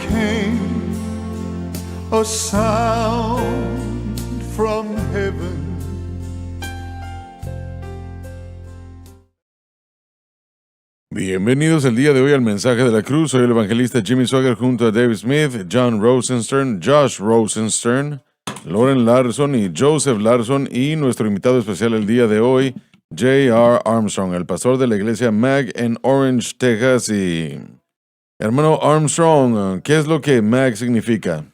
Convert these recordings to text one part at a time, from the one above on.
came a sound from heaven. Bienvenidos el día de hoy al Mensaje de la Cruz. Soy el evangelista Jimmy Swaggart junto a Dave Smith, John Rosenstern, Josh Rosenstern, Lauren Larson y Joseph Larson, y nuestro invitado especial el día de hoy, J.R. Armstrong, el pastor de la iglesia MAG en Orange, Texas. Y hermano Armstrong, ¿qué es lo que MAG significa en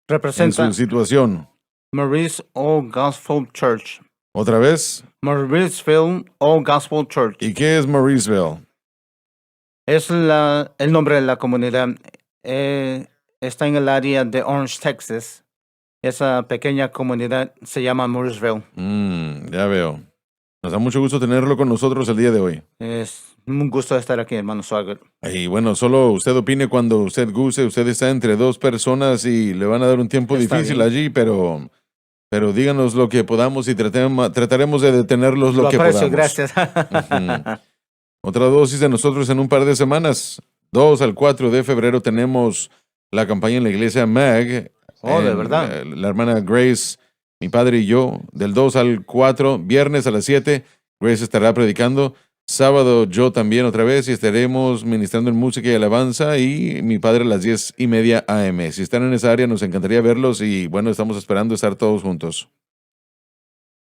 Representa su situación? Maurice All Gospel Church. ¿Otra vez? Mauriceville All Gospel Church. ¿Y qué es Mauriceville? Es el nombre de la comunidad. Está en el área de Orange, Texas. Esa pequeña comunidad se llama Mauriceville. Ya veo. Nos da mucho gusto tenerlo con nosotros el día de hoy. Es un gusto estar aquí, hermano Swaggart. Y bueno, solo usted opine cuando usted guste. Usted está entre dos personas y le van a dar un tiempo Está difícil bien. allí, pero díganos lo que podamos y trataremos de detenerlos lo que aprecio, podamos. gracias. Otra dosis de nosotros en un par de semanas. 2 al 4 de febrero tenemos la campaña en la iglesia MAG. ¿De verdad? La hermana Grace, mi padre y yo, del 2 al 4, viernes a las 7, Grace estará predicando. Sábado yo también otra vez y estaremos ministrando en música y alabanza, y mi padre a las 10:30 AM. Si están en esa área nos encantaría verlos y bueno, estamos esperando estar todos juntos.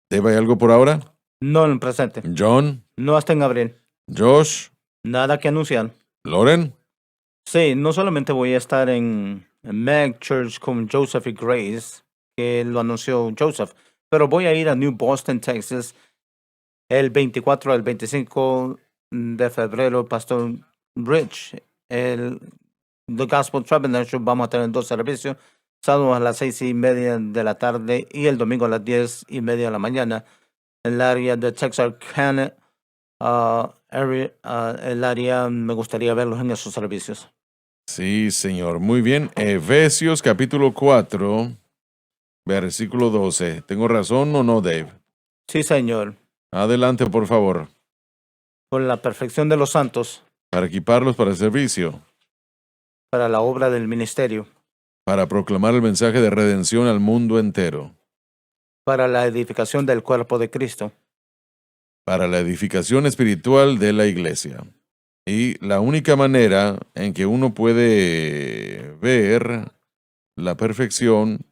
¿Debe hay algo por ahora? No en el presente. John, No hasta en abril. Josh, Nada que anunciar. Loren. Sí, no solamente voy a estar en Mag Church con Joseph y Grace, que lo anunció Joseph, pero voy a ir a New Boston, Texas, el 24 al 25 de febrero. Pastor Rich, The Gospel Tabernacle, vamos a tener 2 servicios, sábado a las 6:30 de la tarde y el domingo a las 10:30 de la mañana, en el área de Texarkana. El área, me gustaría verlos en esos servicios. Sí, señor. Muy bien. Efesios capítulo 4, versículo 12. ¿Tengo razón o no, Dave? Sí, Señor. Adelante, por favor. Por la perfección de los santos, Para equiparlos para el servicio, para la obra del ministerio, para proclamar el mensaje de redención al mundo entero, para la edificación del cuerpo de Cristo, para la edificación espiritual de la iglesia. Y la única manera en que uno puede ver la perfección,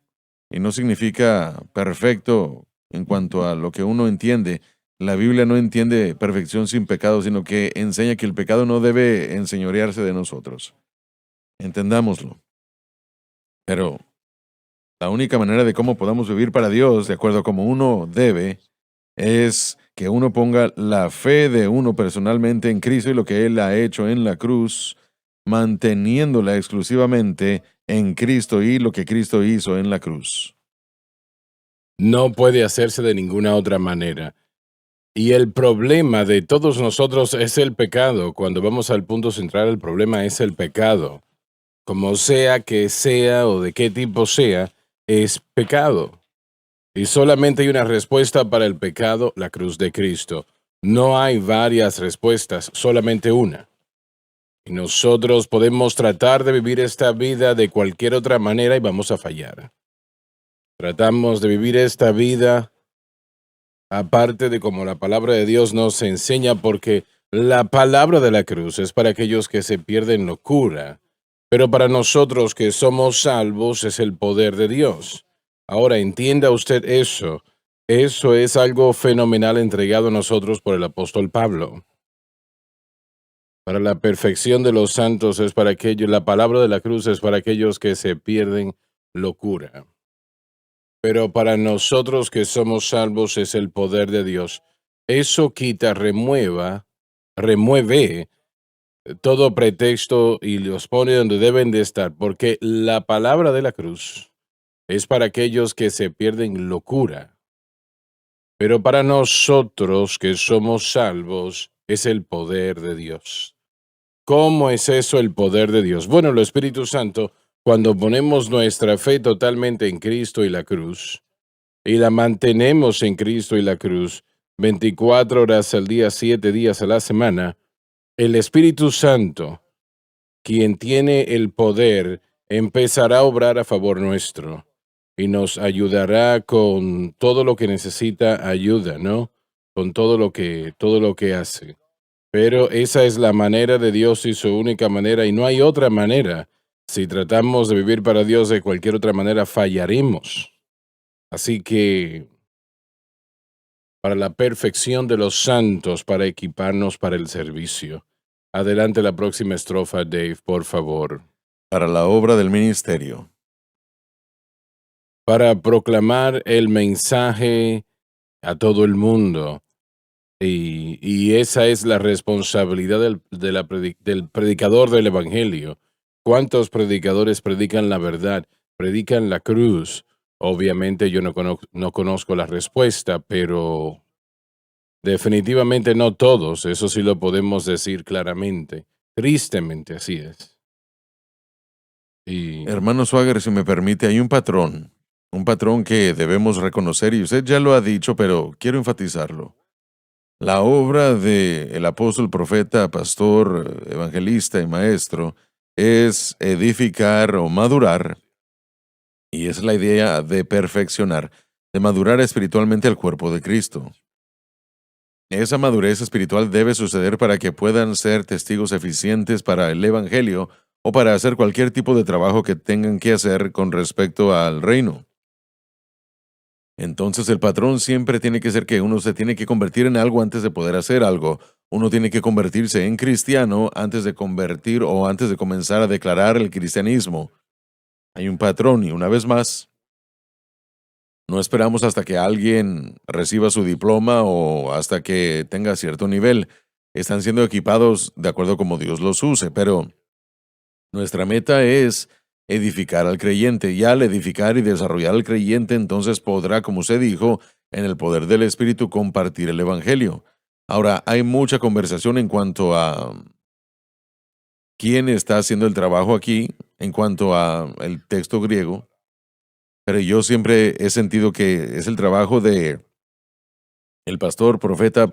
y no significa perfecto en cuanto a lo que uno entiende, la Biblia no entiende perfección sin pecado, sino que enseña que el pecado no debe enseñorearse de nosotros. Entendámoslo. Pero la única manera de cómo podamos vivir para Dios, de acuerdo a como uno debe, es que uno ponga la fe de uno personalmente en Cristo y lo que Él ha hecho en la cruz, manteniéndola exclusivamente en Cristo y lo que Cristo hizo en la cruz. No puede hacerse de ninguna otra manera. Y el problema de todos nosotros es el pecado. Cuando vamos al punto central, el problema es el pecado. Como sea que sea o de qué tipo sea, es pecado. Y solamente hay una respuesta para el pecado, la cruz de Cristo. No hay varias respuestas, solamente una. Y nosotros podemos tratar de vivir esta vida de cualquier otra manera y vamos a fallar. Tratamos de vivir esta vida aparte de como la palabra de Dios nos enseña, porque la palabra de la cruz es para aquellos que se pierden locura, pero para nosotros que somos salvos es el poder de Dios. Ahora, entienda usted eso. Eso es algo fenomenal entregado a nosotros por el apóstol Pablo. Para la perfección de los santos es para aquellos, la palabra de la cruz es para aquellos que se pierden locura. Pero para nosotros que somos salvos es el poder de Dios. Eso quita, remueve todo pretexto y los pone donde deben de estar, porque la palabra de la cruz es para aquellos que se pierden locura. Pero para nosotros que somos salvos es el poder de Dios. ¿Cómo es eso el poder de Dios? Bueno, el Espíritu Santo, cuando ponemos nuestra fe totalmente en Cristo y la cruz, y la mantenemos en Cristo y la cruz, 24 horas al día, 7 días a la semana, el Espíritu Santo, quien tiene el poder, empezará a obrar a favor nuestro y nos ayudará con todo lo que necesita ayuda, ¿no? Con todo lo que hace. Pero esa es la manera de Dios y su única manera, y no hay otra manera. Si tratamos de vivir para Dios de cualquier otra manera, fallaremos. Así que, para la perfección de los santos, para equiparnos para el servicio. Adelante la próxima estrofa, Dave, por favor. Para la obra del ministerio. Para proclamar el mensaje a todo el mundo. Y esa es la responsabilidad del predicador del Evangelio. ¿Cuántos predicadores predican la verdad? Predican la cruz. Obviamente yo no conozco la respuesta, pero definitivamente no todos. Eso sí lo podemos decir claramente. Tristemente así es. Y Hermano Swagger, si me permite, hay un patrón que debemos reconocer y usted ya lo ha dicho, pero quiero enfatizarlo. La obra del apóstol, profeta, pastor, evangelista y maestro es edificar o madurar, y es la idea de perfeccionar, de madurar espiritualmente al cuerpo de Cristo. Esa madurez espiritual debe suceder para que puedan ser testigos eficientes para el Evangelio o para hacer cualquier tipo de trabajo que tengan que hacer con respecto al reino. Entonces el patrón siempre tiene que ser que uno se tiene que convertir en algo antes de poder hacer algo. Uno tiene que convertirse en cristiano antes de convertir o antes de comenzar a declarar el cristianismo. Hay un patrón y una vez más, no esperamos hasta que alguien reciba su diploma o hasta que tenga cierto nivel. Están siendo equipados de acuerdo como Dios los use, pero nuestra meta es edificar al creyente, y al edificar y desarrollar al creyente, entonces podrá, como se dijo, en el poder del Espíritu compartir el Evangelio. Ahora, hay mucha conversación en cuanto a quién está haciendo el trabajo aquí, en cuanto a el texto griego, pero yo siempre he sentido que es el trabajo de el pastor, profeta,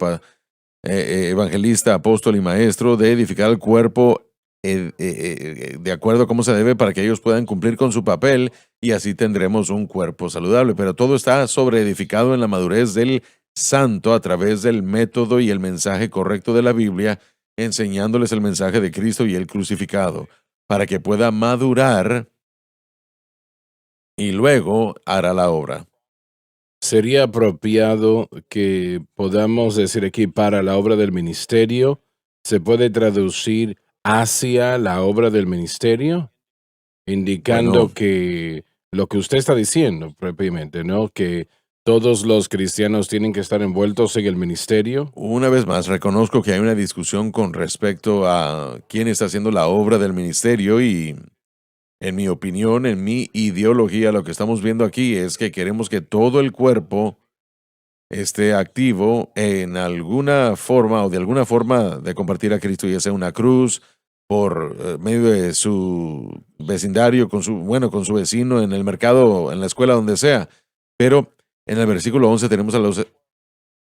evangelista, apóstol y maestro de edificar el cuerpo de acuerdo a cómo se debe para que ellos puedan cumplir con su papel y así tendremos un cuerpo saludable. Pero todo está sobreedificado en la madurez del santo a través del método y el mensaje correcto de la Biblia, enseñándoles el mensaje de Cristo y el crucificado, para que pueda madurar y luego hará la obra. sería apropiado que podamos decir aquí para la obra del ministerio, ¿se puede traducir hacia la obra del ministerio? Indicando Bueno, que lo que usted está diciendo propiamente, ¿no? Que todos los cristianos tienen que estar envueltos en el ministerio. una vez más, reconozco que hay una discusión con respecto a quién está haciendo la obra del ministerio y, en mi opinión, en mi ideología, lo que estamos viendo aquí es que queremos que todo el cuerpo esté activo en alguna forma o de alguna forma de compartir a Cristo, ya sea una cruz, por medio de su vecindario, con su vecino, en el mercado, en la escuela, donde sea. Pero en el versículo 11 tenemos a los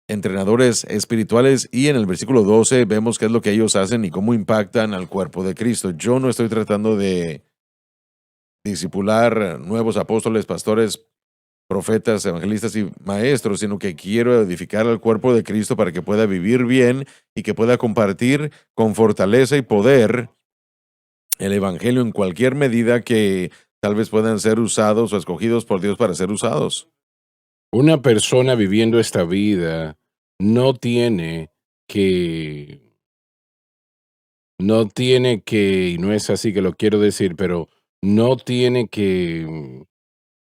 entrenadores espirituales y en el versículo 12 vemos qué es lo que ellos hacen y cómo impactan al cuerpo de Cristo. Yo no estoy tratando de discipular nuevos apóstoles, pastores, profetas, evangelistas y maestros, sino que quiero edificar al cuerpo de Cristo para que pueda vivir bien y que pueda compartir con fortaleza y poder el evangelio en cualquier medida que tal vez puedan ser usados o escogidos por Dios para ser usados. Una persona viviendo esta vida no tiene que, y no es así que lo quiero decir, pero no tiene que,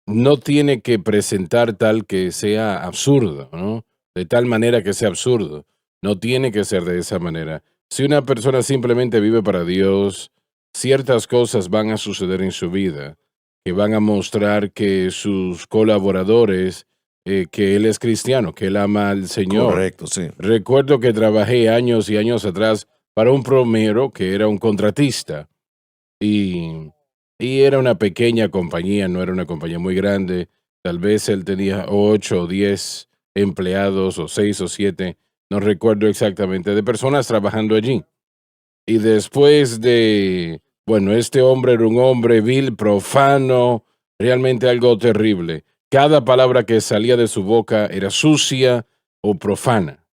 no tiene que presentar tal que sea absurdo, ¿no? De tal manera que sea absurdo. No tiene que ser de esa manera. Si una persona simplemente vive para Dios, ciertas cosas van a suceder en su vida que van a mostrar que sus colaboradores, que él es cristiano, que él ama al Señor. Correcto, sí. Recuerdo que trabajé años y años atrás para un plomero que era un contratista y era una pequeña compañía, no era una compañía muy grande. Tal vez él tenía 8 o 10 empleados, o 6 o 7, no recuerdo exactamente, de personas trabajando allí. Y después de bueno, este hombre era un hombre vil, profano, realmente algo terrible. Cada palabra que salía de su boca era sucia o profana.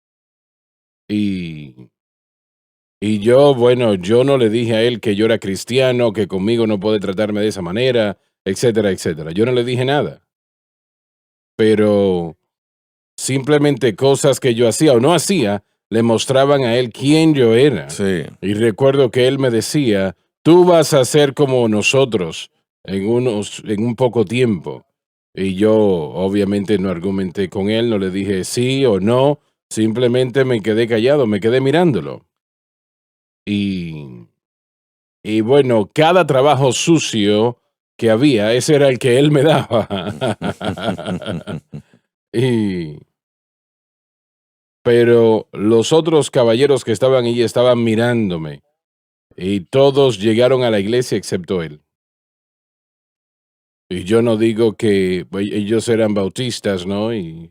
Y, y yo, bueno, yo no le dije a él que yo era cristiano, que conmigo no puede tratarme de esa manera, etcétera, etcétera. Yo no le dije nada. Pero simplemente cosas que yo hacía o no hacía le mostraban a él quién yo era. Sí. Y recuerdo que él me decía, tú vas a ser como nosotros en un poco tiempo. Y yo obviamente no argumenté con él, no le dije sí o no, simplemente me quedé callado, me quedé mirándolo. Y, y bueno, cada trabajo sucio que había, ese era el que él me daba. y, pero los otros caballeros que estaban allí estaban mirándome y todos llegaron a la iglesia excepto él. Y yo no digo que ellos eran bautistas, ¿no? Y,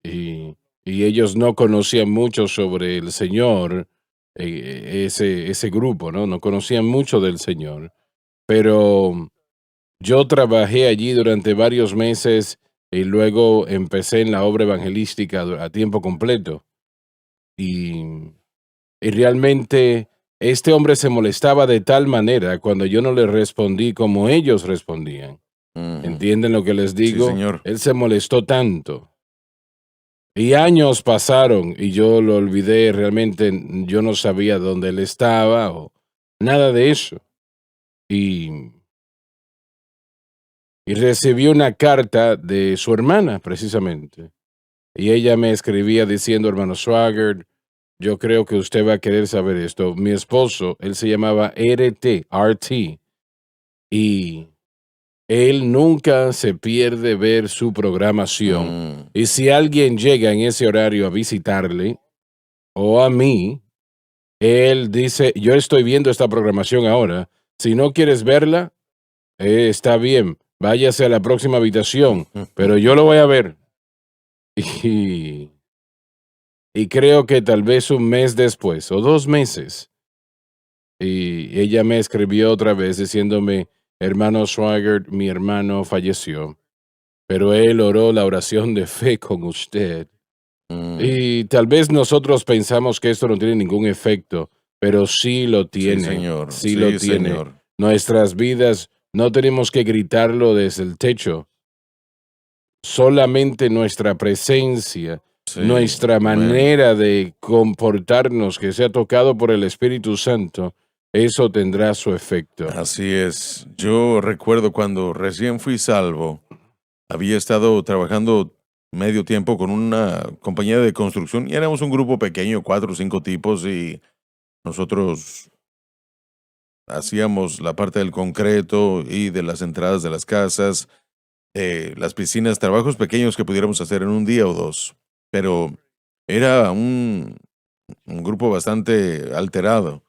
y ellos no conocían mucho sobre el Señor, ese grupo, ¿no? No conocían mucho del Señor. Pero yo trabajé allí durante varios meses y luego empecé en la obra evangelística a tiempo completo. Y, y realmente este hombre se molestaba de tal manera cuando yo no le respondí como ellos respondían. Ujú. ¿Entienden lo que les Sí, digo? señor. Él se molestó tanto. Y años pasaron y yo lo olvidé, realmente yo no sabía dónde él estaba o nada de eso. Y, y recibí una carta de su hermana, precisamente. Y ella me escribía diciendo, hermano Swagger, yo creo que usted va a querer saber esto. Mi esposo, él se llamaba RT, y él nunca se pierde ver su programación. Mm. Y si alguien llega en ese horario a visitarle o a mí, él dice, yo estoy viendo esta programación ahora. Si no quieres verla, está bien, váyase a la próxima habitación, pero yo lo voy a ver. Y, y creo que tal vez un mes después o 2 meses, y ella me escribió otra vez diciéndome, hermano Swigert, mi hermano falleció, pero él oró la oración de fe con usted. Mm. Y tal vez nosotros pensamos que esto no tiene ningún efecto, pero sí lo Sí, tiene. señor. Sí Sí, lo tiene. señor. Nuestras vidas no tenemos que gritarlo desde el techo. Solamente nuestra presencia, Sí. nuestra Amén. manera de comportarnos que sea tocado por el Espíritu Santo, eso tendrá su efecto. Así es. Yo recuerdo cuando recién fui salvo, había estado trabajando medio tiempo con una compañía de construcción y éramos un grupo pequeño, 4 o 5 tipos, y nosotros hacíamos la parte del concreto y de las entradas de las casas, las piscinas, trabajos pequeños que pudiéramos hacer en un día o dos. Pero era un grupo bastante alterado.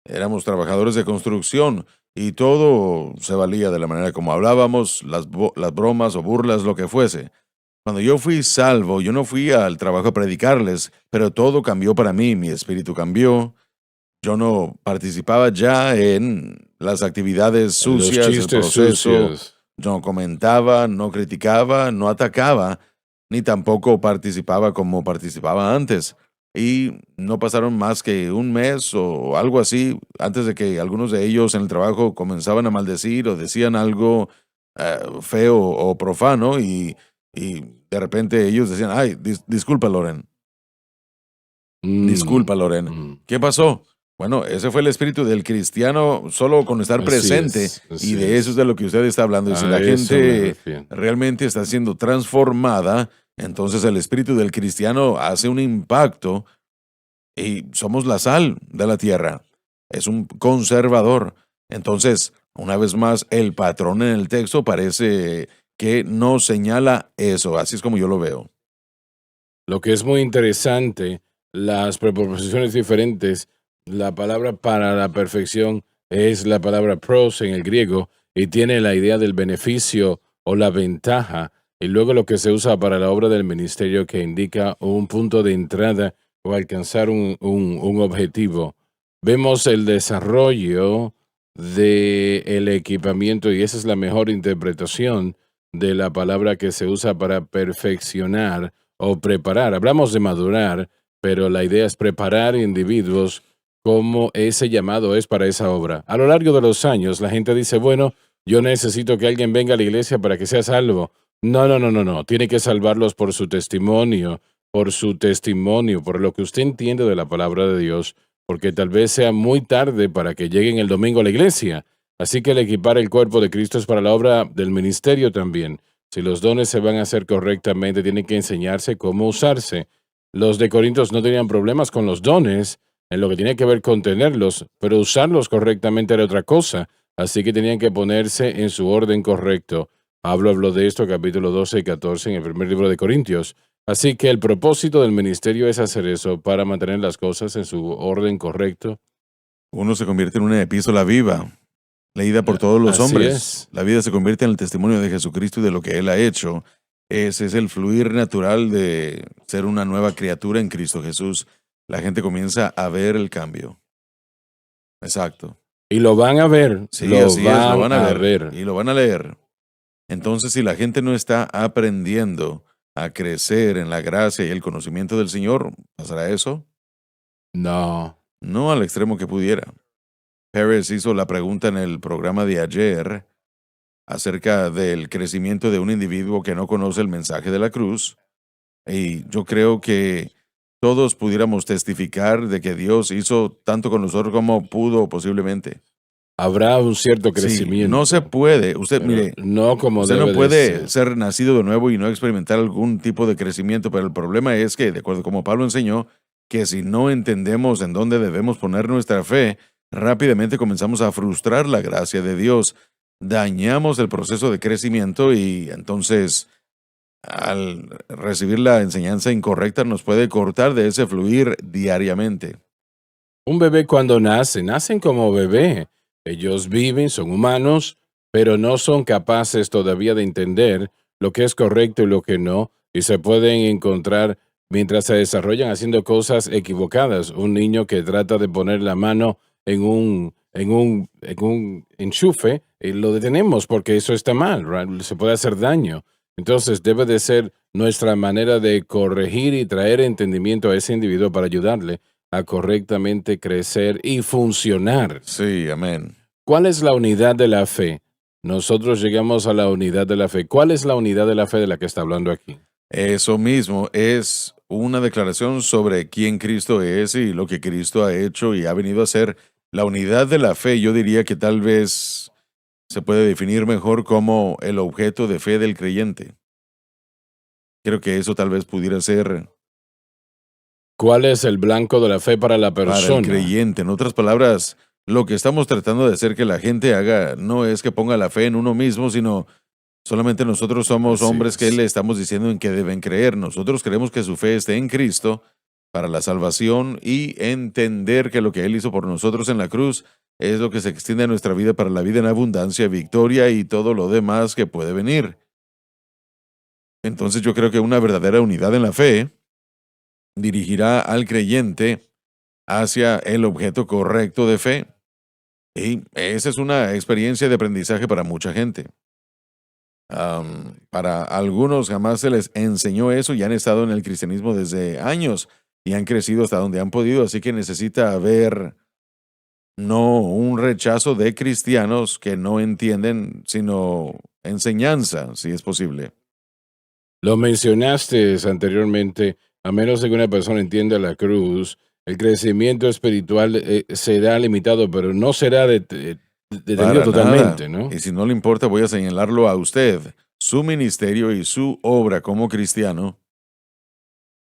Éramos trabajadores de construcción y todo se valía de la manera como hablábamos, las bromas o burlas, lo que fuese. Cuando yo fui salvo, yo no fui al trabajo a predicarles, pero todo cambió para mí, mi espíritu cambió. Yo no participaba ya en las actividades Los sucias, el chistes proceso, sucios. no comentaba, no criticaba, no atacaba, ni tampoco participaba como participaba antes. Y no pasaron más que un mes o algo así antes de que algunos de ellos en el trabajo comenzaban a maldecir o decían algo feo o profano y de repente ellos decían, ay, disculpa, Loren. Disculpa, Loren. Mm. ¿Qué pasó? Bueno, ese fue el espíritu del cristiano solo con estar Así presente es, y así de eso es de lo que usted está hablando. Y si A la eso me gente refiero. realmente está siendo transformada, entonces el espíritu del cristiano hace un impacto y somos la sal de la tierra. Es un conservador. Entonces, una vez más, el patrón en el texto parece que no señala eso. Así es como yo lo veo. Lo que es muy interesante, las preposiciones diferentes, la palabra para la perfección es la palabra pros en el griego y tiene la idea del beneficio o la ventaja, y luego lo que se usa para la obra del ministerio que indica un punto de entrada o alcanzar un objetivo. vemos el desarrollo del equipamiento y esa es la mejor interpretación de la palabra que se usa para perfeccionar o preparar. Hablamos de madurar, pero la idea es preparar individuos como ese llamado es para esa obra. A lo largo de los años, la gente dice, bueno, yo necesito que alguien venga a la iglesia para que sea salvo. No, no, no, no, no. Tiene que salvarlos por su testimonio, por lo que usted entiende de la palabra de Dios, porque tal vez sea muy tarde para que lleguen el domingo a la iglesia. Así que el equipar el cuerpo de Cristo es para la obra del ministerio también. Si los dones se van a hacer correctamente, tienen que enseñarse cómo usarse. Los de Corintios no tenían problemas con los dones, en lo que tenía que ver con tenerlos, pero usarlos correctamente era otra cosa, así que tenían que ponerse en su orden correcto. Pablo habló de esto capítulo 12 y 14 en el primer libro de Corintios. Así que el propósito del ministerio es hacer eso para mantener las cosas en su orden correcto. Uno se convierte en una epístola viva, leída por todos los Así hombres. es. La vida se convierte en el testimonio de Jesucristo y de lo que Él ha hecho. Ese es el fluir natural de ser una nueva criatura en Cristo Jesús. La gente comienza a ver el cambio. Exacto. Y lo van a ver, Sí, lo así es, lo van a van ver y lo van a leer. Entonces, si la gente no está aprendiendo a crecer en la gracia y el conocimiento del Señor, ¿pasará eso? No. No al extremo que pudiera. Pérez hizo la pregunta en el programa de ayer acerca del crecimiento de un individuo que no conoce el mensaje de la cruz. Y yo creo que todos pudiéramos testificar de que Dios hizo tanto con nosotros como pudo posiblemente. Habrá un cierto Sí, crecimiento. no se puede. Usted, pero mire, no como usted debe no de puede ser nacido de nuevo y no experimentar algún tipo de crecimiento, pero el problema es que, de acuerdo como Pablo enseñó, que si no entendemos en dónde debemos poner nuestra fe, rápidamente comenzamos a frustrar la gracia de Dios, dañamos el proceso de crecimiento y entonces al recibir la enseñanza incorrecta nos puede cortar de ese fluir diariamente. Un bebé cuando nacen como bebé. Ellos viven, son humanos, pero no son capaces todavía de entender lo que es correcto y lo que no, y se pueden encontrar mientras se desarrollan haciendo cosas equivocadas. Un niño que trata de poner la mano en un enchufe, lo detenemos porque eso está mal, right? Se puede hacer daño. Entonces debe de ser nuestra manera de corregir y traer entendimiento a ese individuo para ayudarle a correctamente crecer y funcionar. Sí, amén. ¿Cuál es la unidad de la fe? Nosotros llegamos a la unidad de la fe. ¿Cuál es la unidad de la fe de la que está hablando aquí? Eso mismo es una declaración sobre quién Cristo es y lo que Cristo ha hecho y ha venido a hacer. La unidad de la fe, yo diría que tal vez se puede definir mejor como el objeto de fe del creyente. Creo que eso tal vez pudiera ser ¿Cuál es el blanco de la fe para la para el persona? creyente. En otras palabras, lo que estamos tratando de hacer que la gente haga no es que ponga la fe en uno mismo, sino solamente nosotros somos Así hombres que es. le estamos diciendo en qué deben creer. Nosotros creemos que su fe esté en Cristo para la salvación y entender que lo que Él hizo por nosotros en la cruz es lo que se extiende a nuestra vida para la vida en abundancia, victoria y todo lo demás que puede venir. Entonces yo creo que una verdadera unidad en la fe dirigirá al creyente hacia el objeto correcto de fe. Y esa es una experiencia de aprendizaje para mucha gente. Para algunos jamás se les enseñó eso y han estado en el cristianismo desde años y han crecido hasta donde han podido, así que necesita haber no un rechazo de cristianos que no entienden, sino enseñanza, si es posible. Lo mencionaste anteriormente, a menos de que una persona entienda la cruz, el crecimiento espiritual será limitado, pero no será detenido Para totalmente, nada. ¿no? Y si no le importa, voy a señalarlo a usted. Su ministerio y su obra como cristiano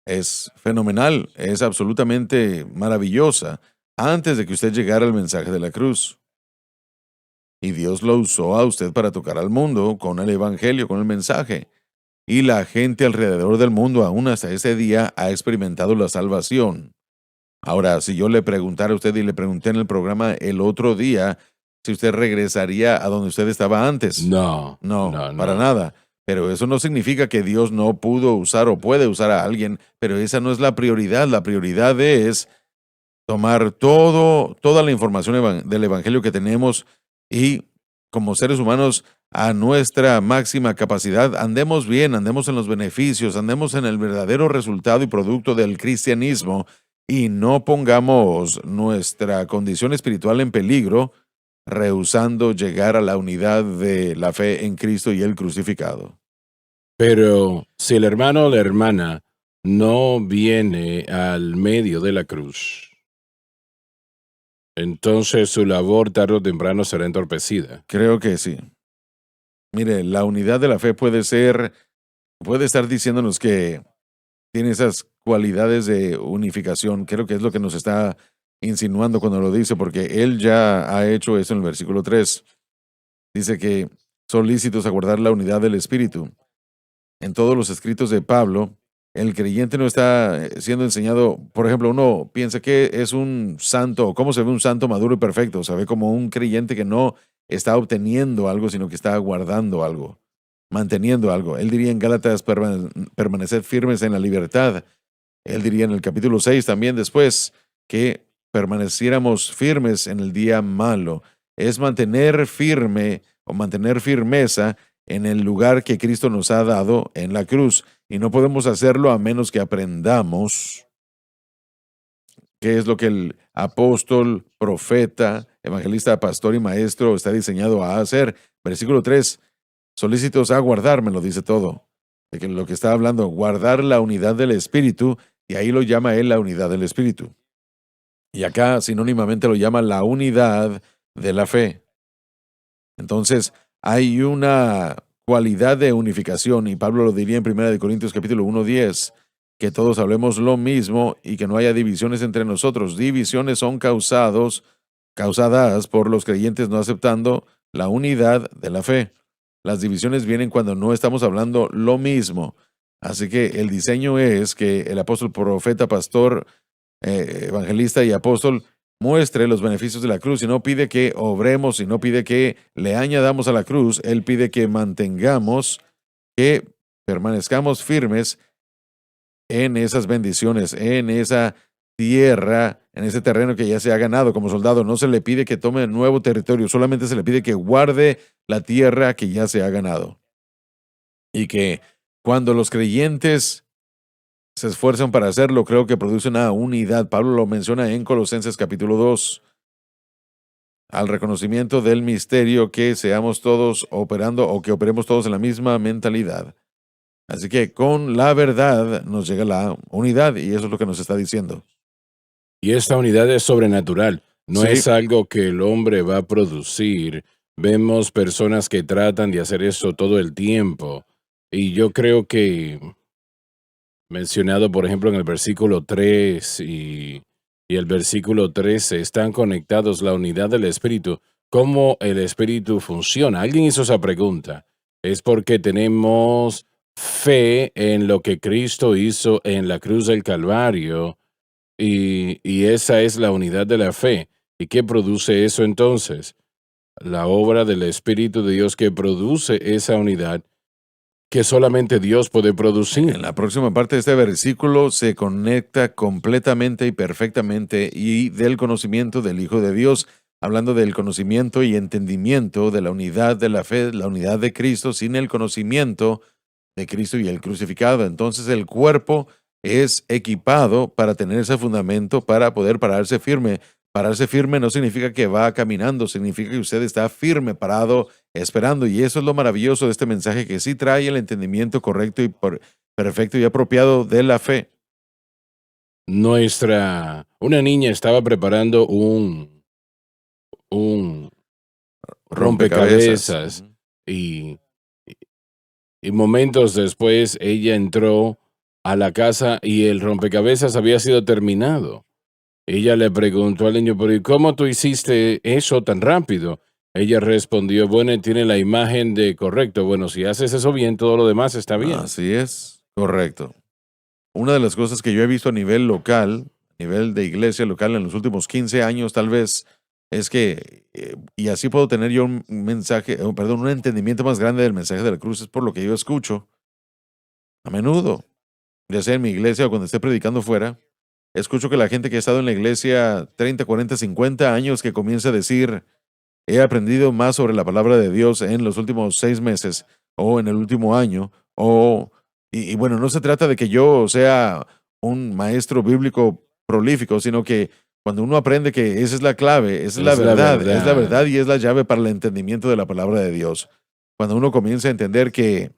es fenomenal, es absolutamente maravillosa, antes de que usted llegara al mensaje de la cruz. Y Dios lo usó a usted para tocar al mundo con el evangelio, con el mensaje. Y la gente alrededor del mundo, aún hasta ese día, ha experimentado la salvación. Ahora, si yo le preguntara a usted y le pregunté en el programa el otro día si usted regresaría a donde usted estaba antes. No, No, no, para no. nada. Pero eso no significa que Dios no pudo usar o puede usar a alguien, pero esa no es la prioridad. La prioridad es tomar toda la información del Evangelio que tenemos y como seres humanos a nuestra máxima capacidad, andemos bien, andemos en los beneficios, andemos en el verdadero resultado y producto del cristianismo y no pongamos nuestra condición espiritual en peligro, rehusando llegar a la unidad de la fe en Cristo y el crucificado. Pero si el hermano o la hermana no viene al medio de la cruz, entonces su labor tarde o temprano será entorpecida. Creo que sí. Mire, la unidad de la fe puede estar diciéndonos que tiene esas cualidades de unificación. Creo que es lo que nos está insinuando cuando lo dice, porque él ya ha hecho eso en el versículo 3. Dice que son lícitos a guardar la unidad del Espíritu. En todos los escritos de Pablo, el creyente no está siendo enseñado, por ejemplo, uno piensa que es un santo, ¿cómo se ve un santo maduro y perfecto? Se ve como un creyente que no está obteniendo algo, sino que está guardando algo, manteniendo algo. Él diría en Gálatas, permanecer firmes en la libertad. Él diría en el capítulo 6 también después que permaneciéramos firmes en el día malo. Es mantener firme o mantener firmeza en el lugar que Cristo nos ha dado en la cruz. Y no podemos hacerlo a menos que aprendamos qué es lo que el apóstol, profeta, evangelista, pastor y maestro está diseñado a hacer. Versículo 3, solícitos a guardar, me lo dice todo. De que lo que está hablando, guardar la unidad del Espíritu, y ahí lo llama él la unidad del Espíritu. Y acá sinónimamente lo llama la unidad de la fe. Entonces, hay una cualidad de unificación, y Pablo lo diría en 1 Corintios capítulo 1:10, que todos hablemos lo mismo y que no haya divisiones entre nosotros. Divisiones son causadas por los creyentes no aceptando la unidad de la fe. Las divisiones vienen cuando no estamos hablando lo mismo. Así que el diseño es que el apóstol, profeta, pastor, evangelista y apóstol muestre los beneficios de la cruz y no pide que obremos y no pide que le añadamos a la cruz. Él pide que mantengamos, que permanezcamos firmes en esas bendiciones, en esa tierra, en ese terreno que ya se ha ganado como soldado. No se le pide que tome nuevo territorio, solamente se le pide que guarde la tierra que ya se ha ganado. Y que cuando los creyentes se esfuerzan para hacerlo, creo que produce una unidad. Pablo lo menciona en Colosenses capítulo 2. Al reconocimiento del misterio, que seamos todos operando o que operemos todos en la misma mentalidad. Así que con la verdad nos llega la unidad y eso es lo que nos está diciendo. Y esta unidad es sobrenatural, no Sí. es algo que el hombre va a producir. Vemos personas que tratan de hacer eso todo el tiempo. Y yo creo que, mencionado por ejemplo en el versículo 3 y el versículo 13, están conectados la unidad del Espíritu. ¿Cómo el Espíritu funciona? Alguien hizo esa pregunta. Es porque tenemos fe en lo que Cristo hizo en la cruz del Calvario. Y esa es la unidad de la fe. ¿Y qué produce eso entonces? La obra del Espíritu de Dios que produce esa unidad que solamente Dios puede producir. En la próxima parte de este versículo se conecta completamente y perfectamente y del conocimiento del Hijo de Dios, hablando del conocimiento y entendimiento de la unidad de la fe, la unidad de Cristo, sin el conocimiento de Cristo y el crucificado. Entonces el cuerpo es equipado para tener ese fundamento, para poder pararse firme. Pararse firme no significa que va caminando, significa que usted está firme, parado, esperando. Y eso es lo maravilloso de este mensaje, que sí trae el entendimiento correcto y perfecto y apropiado de la fe. Una niña estaba preparando un rompecabezas Ujú. y, y momentos después ella entró a la casa y el rompecabezas había sido terminado. Ella le preguntó al niño, pero ¿y cómo tú hiciste eso tan rápido? Ella respondió, bueno, tiene la imagen de correcto. Bueno, si haces eso bien, todo lo demás está bien. Así es, correcto. Una de las cosas que yo he visto a nivel local, a nivel de iglesia local en los últimos 15 años tal vez, es que, y así puedo tener yo un mensaje, perdón, un entendimiento más grande del mensaje de la cruz, es por lo que yo escucho a menudo, ya sea en mi iglesia o cuando esté predicando fuera, escucho que la gente que ha estado en la iglesia 30, 40, 50 años que comienza a decir, he aprendido más sobre la palabra de Dios en los últimos 6 meses o en el último año, y bueno, no se trata de que yo sea un maestro bíblico prolífico, sino que cuando uno aprende que esa es la clave, esa es la verdad, es la verdad y es la llave para el entendimiento de la palabra de Dios. Cuando uno comienza a entender que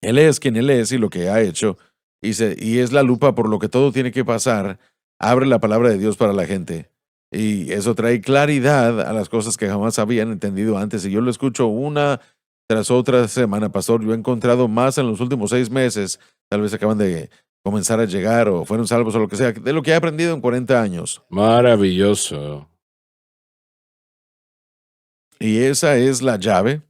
Él es quien Él es y lo que ha hecho, y es la lupa por lo que todo tiene que pasar, abre la palabra de Dios para la gente. Y eso trae claridad a las cosas que jamás habían entendido antes. Y yo lo escucho una tras otra semana, pastor. Yo he encontrado más en los últimos 6 meses, tal vez acaban de comenzar a llegar o fueron salvos o lo que sea, de lo que he aprendido en 40 años. Maravilloso. Y esa es la llave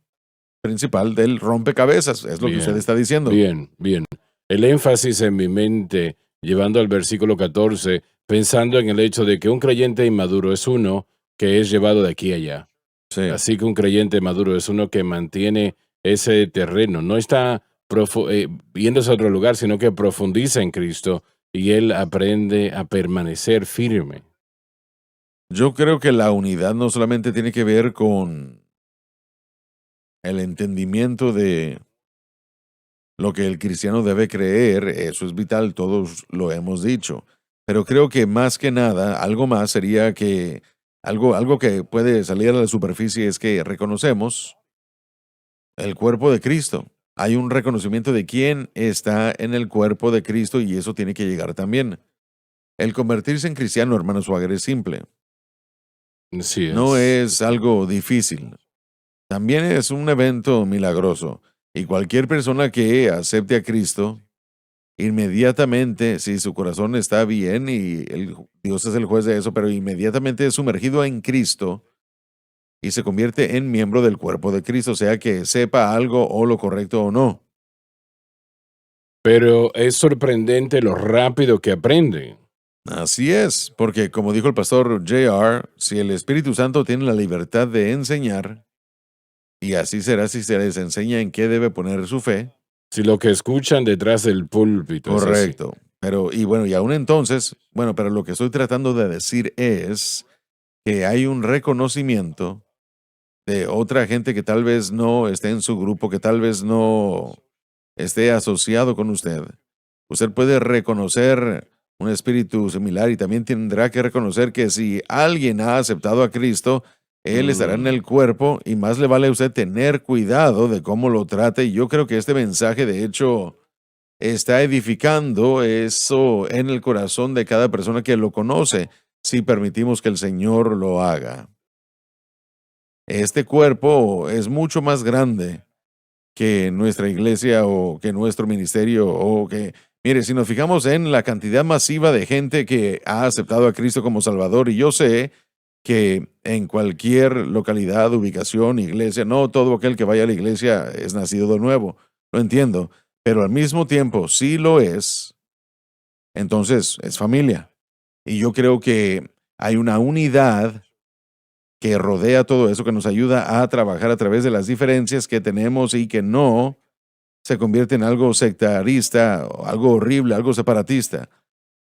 principal del rompecabezas, es lo que usted está diciendo. Bien. El énfasis en mi mente, llevando al versículo 14, pensando en el hecho de que un creyente inmaduro es uno que es llevado de aquí a allá. Sí. Así que un creyente maduro es uno que mantiene ese terreno, no está yéndose a otro lugar, sino que profundiza en Cristo y él aprende a permanecer firme. Yo creo que la unidad no solamente tiene que ver con el entendimiento de lo que el cristiano debe creer, eso es vital, todos lo hemos dicho, pero creo que más que nada, algo más sería que algo que puede salir a la superficie es que reconocemos el cuerpo de Cristo. Hay un reconocimiento de quién está en el cuerpo de Cristo y eso tiene que llegar también. El convertirse en cristiano, hermano Swagger, es simple. Así es. No es algo difícil. También es un evento milagroso. Y cualquier persona que acepte a Cristo, inmediatamente, si su corazón está bien y Dios es el juez de eso, pero inmediatamente es sumergido en Cristo y se convierte en miembro del cuerpo de Cristo, sea que sepa algo o lo correcto o no. Pero es sorprendente lo rápido que aprende. Así es, porque como dijo el pastor J.R., si el Espíritu Santo tiene la libertad de enseñar, y así será si se les enseña en qué debe poner su fe. Si lo que escuchan detrás del púlpito es así. Correcto. Pero, y aún entonces, pero lo que estoy tratando de decir es que hay un reconocimiento de otra gente que tal vez no esté en su grupo, que tal vez no esté asociado con usted. Usted puede reconocer un espíritu similar y también tendrá que reconocer que si alguien ha aceptado a Cristo, Él estará en el cuerpo y más le vale a usted tener cuidado de cómo lo trate. Y yo creo que este mensaje, de hecho, está edificando eso en el corazón de cada persona que lo conoce, si permitimos que el Señor lo haga. Este cuerpo es mucho más grande que nuestra iglesia o que nuestro ministerio o que, mire, si nos fijamos en la cantidad masiva de gente que ha aceptado a Cristo como Salvador, y yo sé que en cualquier localidad, ubicación, iglesia, no todo aquel que vaya a la iglesia es nacido de nuevo, lo entiendo, pero al mismo tiempo, si lo es, entonces es familia. Y yo creo que hay una unidad que rodea todo eso, que nos ayuda a trabajar a través de las diferencias que tenemos y que no se convierte en algo sectarista, o algo horrible, algo separatista.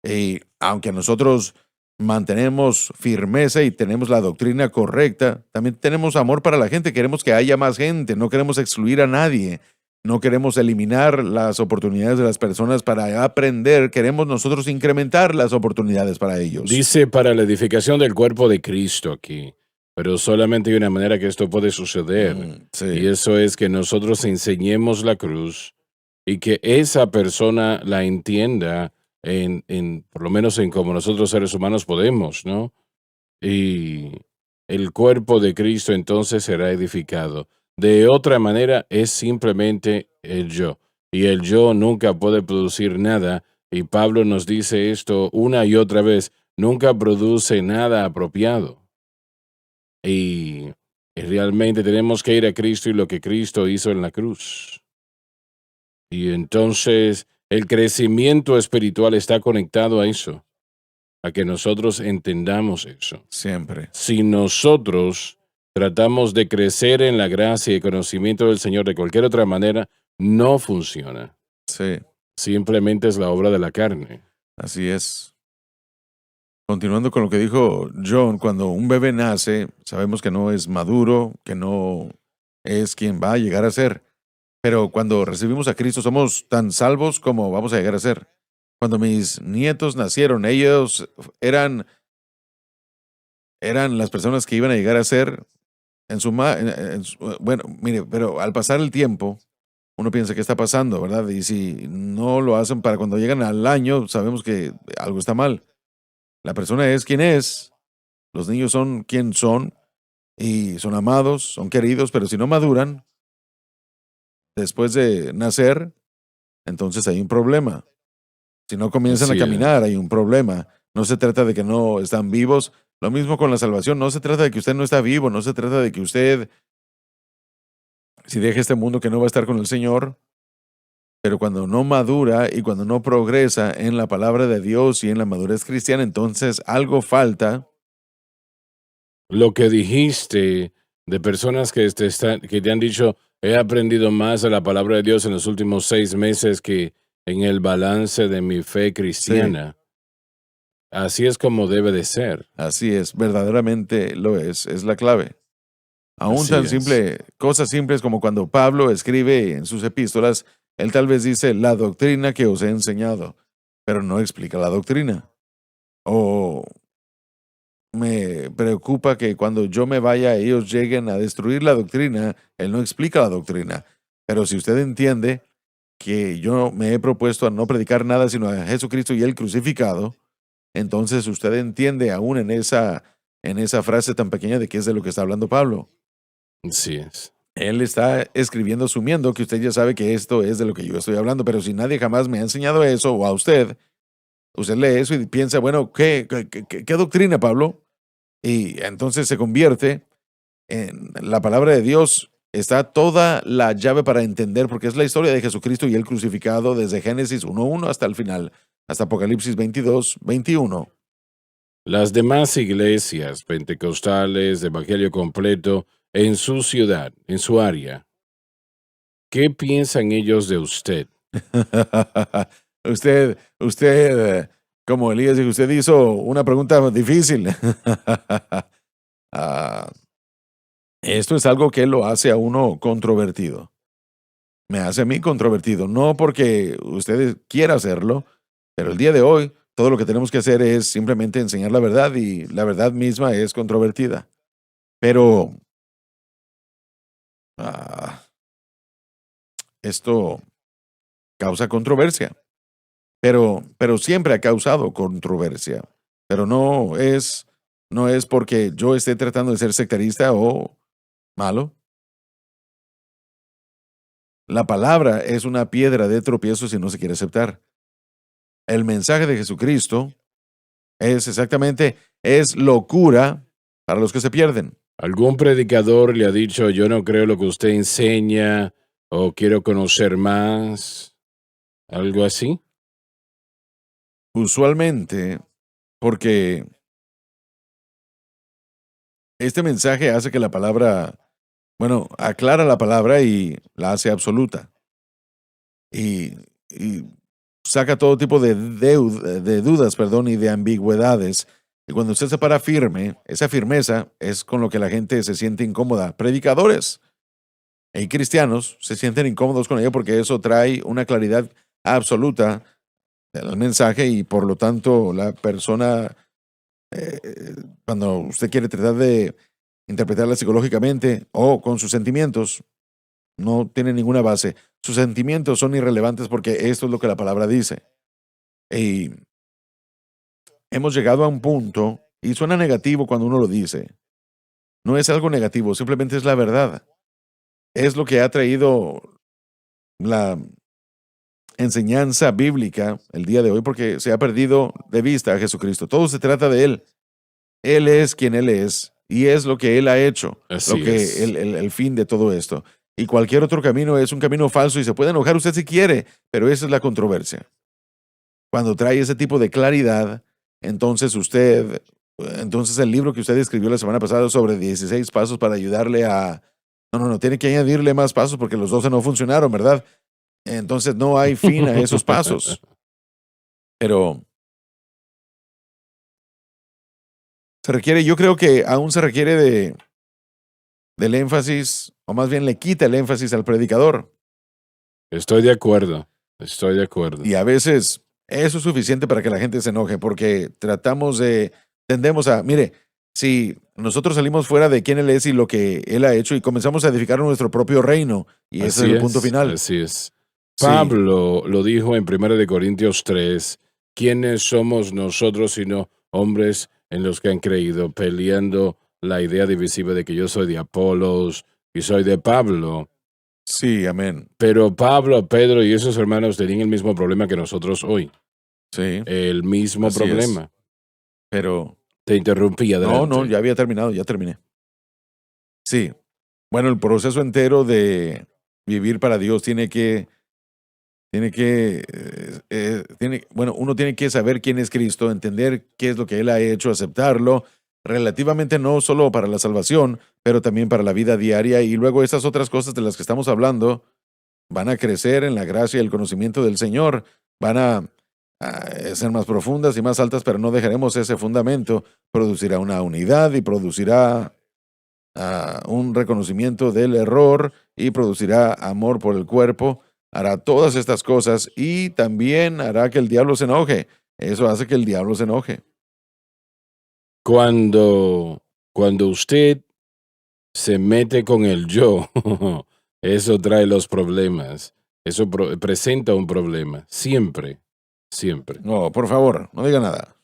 Y aunque nosotros mantenemos firmeza y tenemos la doctrina correcta, también tenemos amor para la gente, queremos que haya más gente, no queremos excluir a nadie, no queremos eliminar las oportunidades de las personas para aprender, queremos nosotros incrementar las oportunidades para ellos. Dice para la edificación del cuerpo de Cristo aquí, pero solamente hay una manera que esto puede suceder, Sí. y eso es que nosotros enseñemos la cruz y que esa persona la entienda por lo menos en como nosotros seres humanos podemos, ¿no? Y el cuerpo de Cristo entonces será edificado. De otra manera es simplemente el yo. Y el yo nunca puede producir nada. Y Pablo nos dice esto una y otra vez. Nunca produce nada apropiado. Y realmente tenemos que ir a Cristo y lo que Cristo hizo en la cruz. Y entonces el crecimiento espiritual está conectado a eso, a que nosotros entendamos eso. Siempre. Si nosotros tratamos de crecer en la gracia y conocimiento del Señor de cualquier otra manera, no funciona. Sí. Simplemente es la obra de la carne. Así es. Continuando con lo que dijo John, cuando un bebé nace, sabemos que no es maduro, que no es quien va a llegar a ser. Pero cuando recibimos a Cristo, somos tan salvos como vamos a llegar a ser. Cuando mis nietos nacieron, ellos eran las personas que iban a llegar a ser en su... bueno, mire, pero al pasar el tiempo, uno piensa qué está pasando, ¿verdad? Y si no lo hacen para cuando llegan al año, sabemos que algo está mal. La persona es quien es, los niños son quien son y son amados, son queridos, pero si no maduran después de nacer, entonces hay un problema. Si no comienzan a Así es. caminar, hay un problema. No se trata de que no están vivos. Lo mismo con la salvación. No se trata de que usted no está vivo. No se trata de que usted, si deja este mundo, que no va a estar con el Señor. Pero cuando no madura y cuando no progresa en la palabra de Dios y en la madurez cristiana, entonces algo falta. Lo que dijiste de personas que que te han dicho, he aprendido más de la palabra de Dios en los últimos 6 meses que en el balance de mi fe cristiana. Así es como debe de ser. Así es, verdaderamente lo es la clave. Aún Así tan es. simple, cosas simples como cuando Pablo escribe en sus epístolas, él tal vez dice la doctrina que os he enseñado, pero no explica la doctrina. O me preocupa que cuando yo me vaya, ellos lleguen a destruir la doctrina, él no explica la doctrina. Pero si usted entiende que yo me he propuesto a no predicar nada sino a Jesucristo y el crucificado, entonces usted entiende aún en esa frase tan pequeña de qué es de lo que está hablando Pablo. Así es. Él está escribiendo asumiendo que usted ya sabe que esto es de lo que yo estoy hablando, pero si nadie jamás me ha enseñado eso o a usted lee eso y piensa, bueno, ¿qué doctrina, Pablo? Y entonces se convierte en la palabra de Dios. Está toda la llave para entender, porque es la historia de Jesucristo y el crucificado desde Génesis 1:1 hasta el final, hasta Apocalipsis 22:21. Las demás iglesias pentecostales de Evangelio completo en su ciudad, en su área, ¿qué piensan ellos de usted? usted, como Elías dijo, usted hizo una pregunta difícil. Ah, esto es algo que lo hace a uno controvertido. Me hace a mí controvertido, no porque usted quiera hacerlo, pero el día de hoy todo lo que tenemos que hacer es simplemente enseñar la verdad y la verdad misma es controvertida. Pero ah, esto causa controversia. Pero siempre ha causado controversia. Pero no es porque yo esté tratando de ser sectarista o malo. La palabra es una piedra de tropiezo si no se quiere aceptar. El mensaje de Jesucristo es locura para los que se pierden. ¿Algún predicador le ha dicho, yo no creo lo que usted enseña o quiero conocer más? ¿Algo así? Usualmente, porque este mensaje hace que la palabra, aclara la palabra y la hace absoluta. Y saca todo tipo de dudas, y de ambigüedades. Y cuando usted se para firme, esa firmeza es con lo que la gente se siente incómoda. Predicadores y cristianos se sienten incómodos con ello porque eso trae una claridad absoluta del mensaje y por lo tanto la persona, cuando usted quiere tratar de interpretarla psicológicamente o con sus sentimientos, no tiene ninguna base. Sus sentimientos son irrelevantes porque esto es lo que la palabra dice. Y hemos llegado a un punto, y suena negativo cuando uno lo dice. No es algo negativo, simplemente es la verdad. Es lo que ha traído la enseñanza bíblica el día de hoy porque se ha perdido de vista a Jesucristo. Todo se trata de Él. Él es quien Él es y es lo que Él ha hecho, Así lo que es. el fin de todo esto. Y cualquier otro camino es un camino falso y se puede enojar usted si quiere, pero esa es la controversia. Cuando trae ese tipo de claridad, entonces el libro que usted escribió la semana pasada sobre 16 pasos para ayudarle a... No, tiene que añadirle más pasos porque los 12 no funcionaron, ¿verdad? Entonces no hay fin a esos pasos. Pero Se requiere, yo creo que aún se requiere del énfasis, o más bien le quita el énfasis al predicador. Estoy de acuerdo. Y a veces eso es suficiente para que la gente se enoje, porque tendemos a, mire, si nosotros salimos fuera de quién Él es y lo que Él ha hecho y comenzamos a edificar nuestro propio reino, y ese es el punto final. Así es. Sí. Pablo lo dijo en 1 de Corintios 3, ¿quiénes somos nosotros sino hombres en los que han creído, peleando la idea divisiva de que yo soy de Apolos y soy de Pablo? Sí, amén. Pero Pablo, Pedro y esos hermanos tenían el mismo problema que nosotros hoy. Sí, El mismo Así es. problema. pero Te interrumpí, adelante. no, ya había terminado, ya terminé. Sí, bueno, el proceso entero de vivir para Dios uno tiene que saber quién es Cristo, entender qué es lo que Él ha hecho, aceptarlo, relativamente no solo para la salvación, pero también para la vida diaria, y luego esas otras cosas de las que estamos hablando van a crecer en la gracia y el conocimiento del Señor, van a ser más profundas y más altas, pero no dejaremos ese fundamento, producirá una unidad y producirá un reconocimiento del error y producirá amor por el cuerpo, hará todas estas cosas y también hará que el diablo se enoje. Eso hace que el diablo se enoje. Cuando usted se mete con el yo, eso trae los problemas. Eso presenta un problema. Siempre. No, por favor, no diga nada.